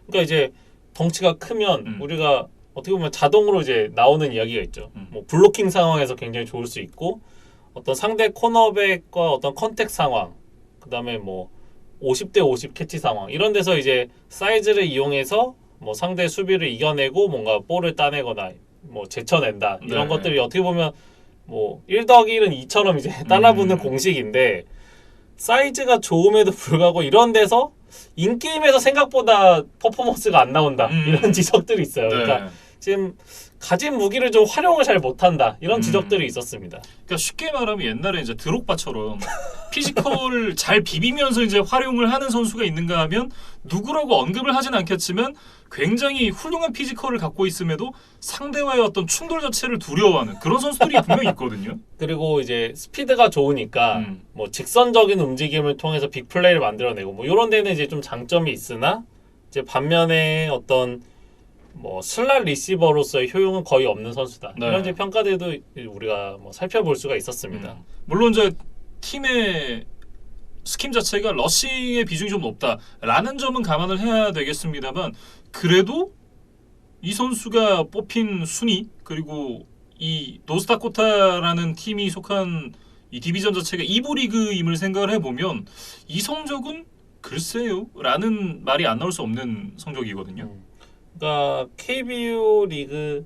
그러니까 이제 덩치가 크면 우리가 어떻게 보면 자동으로 이제 나오는 이야기가 있죠. 뭐 블로킹 상황에서 굉장히 좋을 수 있고 어떤 상대 코너백과 어떤 컨택 상황, 그다음에 뭐 50대 50 캐치 상황 이런 데서 이제 사이즈를 이용해서 뭐 상대 수비를 이겨내고 뭔가 볼을 따내거나 뭐 제쳐낸다 이런 네. 것들이 어떻게 보면 뭐 1+1은 2처럼 이제 따라붙는 공식인데 사이즈가 좋음에도 불구하고 이런 데서 인게임에서 생각보다 퍼포먼스가 안 나온다 이런 지적들이 있어요. 네. 그러니까 지금 가진 무기를 좀 활용을 잘 못한다 이런 지적들이 있었습니다. 그러니까 쉽게 말하면 옛날에 이제 드록바처럼 피지컬을 잘 비비면서 이제 활용을 하는 선수가 있는가 하면 누구라고 언급을 하진 않겠지만 굉장히 훌륭한 피지컬을 갖고 있음에도 상대와의 어떤 충돌 자체를 두려워하는 그런 선수들이 분명히 있거든요. 그리고 이제 스피드가 좋으니까 뭐 직선적인 움직임을 통해서 빅플레이를 만들어내고 뭐 이런 데는 이제 좀 장점이 있으나 이제 반면에 어떤 뭐 슬롯 리시버로서의 효용은 거의 없는 선수다. 네. 이런 이제 평가들도 우리가 뭐 살펴볼 수가 있었습니다. 물론 이제 팀의 스킴 자체가 러싱의 비중이 좀 높다라는 점은 감안을 해야 되겠습니다만 그래도 이 선수가 뽑힌 순위 그리고 이 노스다코타라는 팀이 속한 이 디비전 자체가 2부 리그임을 생각을 해보면 이 성적은 글쎄요 라는 말이 안 나올 수 없는 성적이거든요. 그러니까 KBO 리그로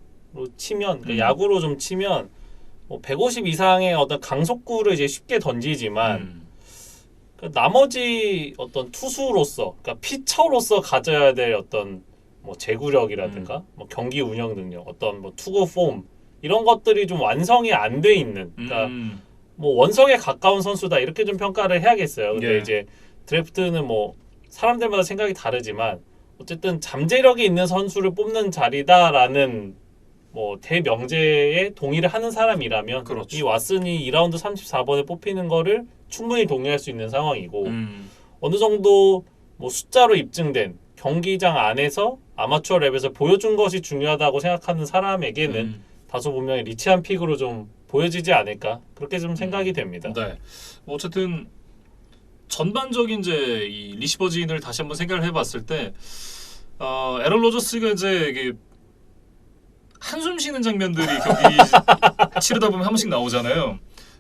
치면 그러니까 야구로 좀 치면 뭐 150 이상의 어떤 강속구를 이제 쉽게 던지지만 그러니까 나머지 어떤 투수로서 그러니까 피처로서 가져야 될 어떤 뭐 제구력이라든가 뭐 경기 운영 능력, 어떤 뭐 투구 폼 이런 것들이 좀 완성이 안 돼 있는 그러니까 뭐 원성에 가까운 선수다 이렇게 좀 평가를 해야겠어요. 근데 예. 이제 드래프트는 뭐 사람들마다 생각이 다르지만 어쨌든 잠재력이 있는 선수를 뽑는 자리다라는 뭐 대명제에 동의를 하는 사람이라면 그렇죠. 이 왓슨이 2라운드 34번에 뽑히는 거를 충분히 동의할 수 있는 상황이고 어느 정도 뭐 숫자로 입증된 경기장 안에서 아마추어 랩에서 보여준 것이 중요하다고 생각하는 사람에게는 다소 분명히 리치한 픽으로 좀 보여지지 않을까 그렇게 좀 생각이 됩니다. 네. 뭐 어쨌든 전반적인 이제 이 리시버진을 다시 한번 생각을 해봤을 때 에런 로저스가 이제 이게 한숨 쉬는 장면들이 경기 치르다 보면 한 번씩 나오잖아요.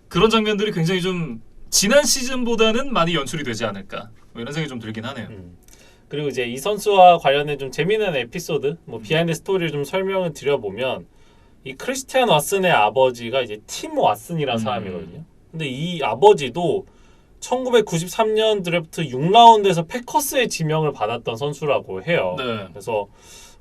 그런 장면들이 굉장히 좀 지난 시즌보다는 많이 연출이 되지 않을까 뭐 이런 생각이 좀 들긴 하네요. 그리고 이제 이 선수와 관련된 좀 재미있는 에피소드, 뭐 비하인드 스토리를 좀 설명을 드려보면 이 크리스티안 왓슨의 아버지가 이제 팀 왓슨이라는 사람이거든요. 근데 이 아버지도 1993년 드래프트 6라운드에서 패커스의 지명을 받았던 선수라고 해요. 네. 그래서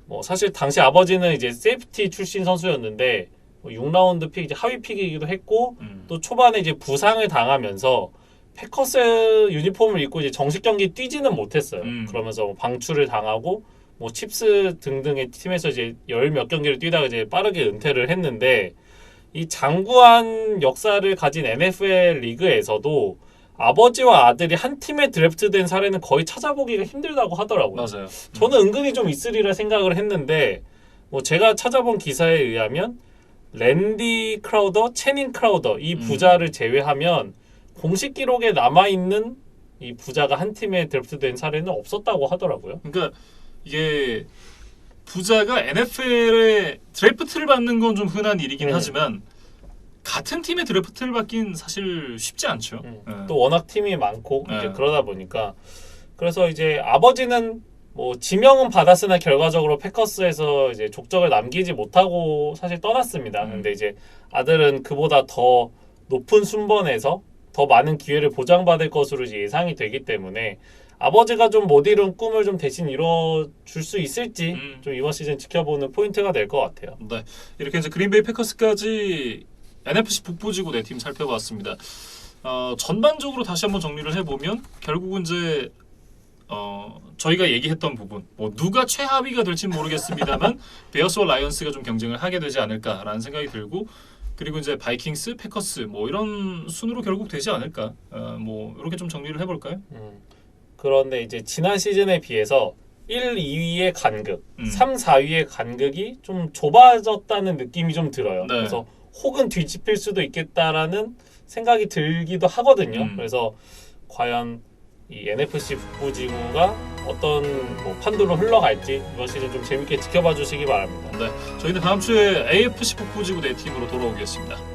뭐 사실 당시 아버지는 이제 세이프티 출신 선수였는데 뭐 6라운드 픽 이제 하위 픽이기도 했고 또 초반에 이제 부상을 당하면서 패커스 유니폼을 입고 이제 정식 경기 뛰지는 못했어요. 그러면서 뭐 방출을 당하고 뭐 칩스 등등의 팀에서 이제 열 몇 경기를 뛰다가 이제 빠르게 은퇴를 했는데 이 장구한 역사를 가진 NFL 리그에서도 아버지와 아들이 한 팀에 드래프트된 사례는 거의 찾아보기가 힘들다고 하더라고요. 맞아요. 저는 은근히 좀 있으리라 생각을 했는데 뭐 제가 찾아본 기사에 의하면 랜디 크라우더, 체닝 크라우더 이 부자를 제외하면 공식 기록에 남아있는 이 부자가 한 팀에 드래프트된 사례는 없었다고 하더라고요. 그러니까 이게 부자가 NFL에 드래프트를 받는 건 좀 흔한 일이긴 하지만 같은 팀에 드래프트를 받긴 사실 쉽지 않죠. 또 워낙 팀이 많고 네. 이제 그러다 보니까 그래서 이제 아버지는 뭐 지명은 받았으나 결과적으로 패커스에서 이제 족적을 남기지 못하고 사실 떠났습니다. 근데 이제 아들은 그보다 더 높은 순번에서 더 많은 기회를 보장받을 것으로 이제 예상이 되기 때문에 아버지가 좀 못 이룬 꿈을 좀 대신 이뤄줄 수 있을지 좀 이번 시즌 지켜보는 포인트가 될 것 같아요. 네, 이렇게 이제 그린베이 패커스까지 NFC 북부지구 네 팀 살펴봤습니다. 전반적으로 다시 한번 정리를 해보면 결국은 이제 저희가 얘기했던 부분, 뭐 누가 최하위가 될지는 모르겠습니다만 베어스와 라이언스가 좀 경쟁을 하게 되지 않을까라는 생각이 들고, 그리고 이제 바이킹스, 패커스 뭐 이런 순으로 결국 되지 않을까. 뭐 이렇게 좀 정리를 해볼까요? 그런데 이제 지난 시즌에 비해서 1, 2위의 간극, 3, 4위의 간극이 좀 좁아졌다는 느낌이 좀 들어요. 네. 그래서 혹은 뒤집힐 수도 있겠다라는 생각이 들기도 하거든요. 그래서 과연 이 NFC 북부지구가 어떤 뭐 판도로 흘러갈지 이번 시즌 좀 재밌게 지켜봐 주시기 바랍니다. 네, 저희는 다음 주에 AFC 북부지구 네 팀으로 돌아오겠습니다.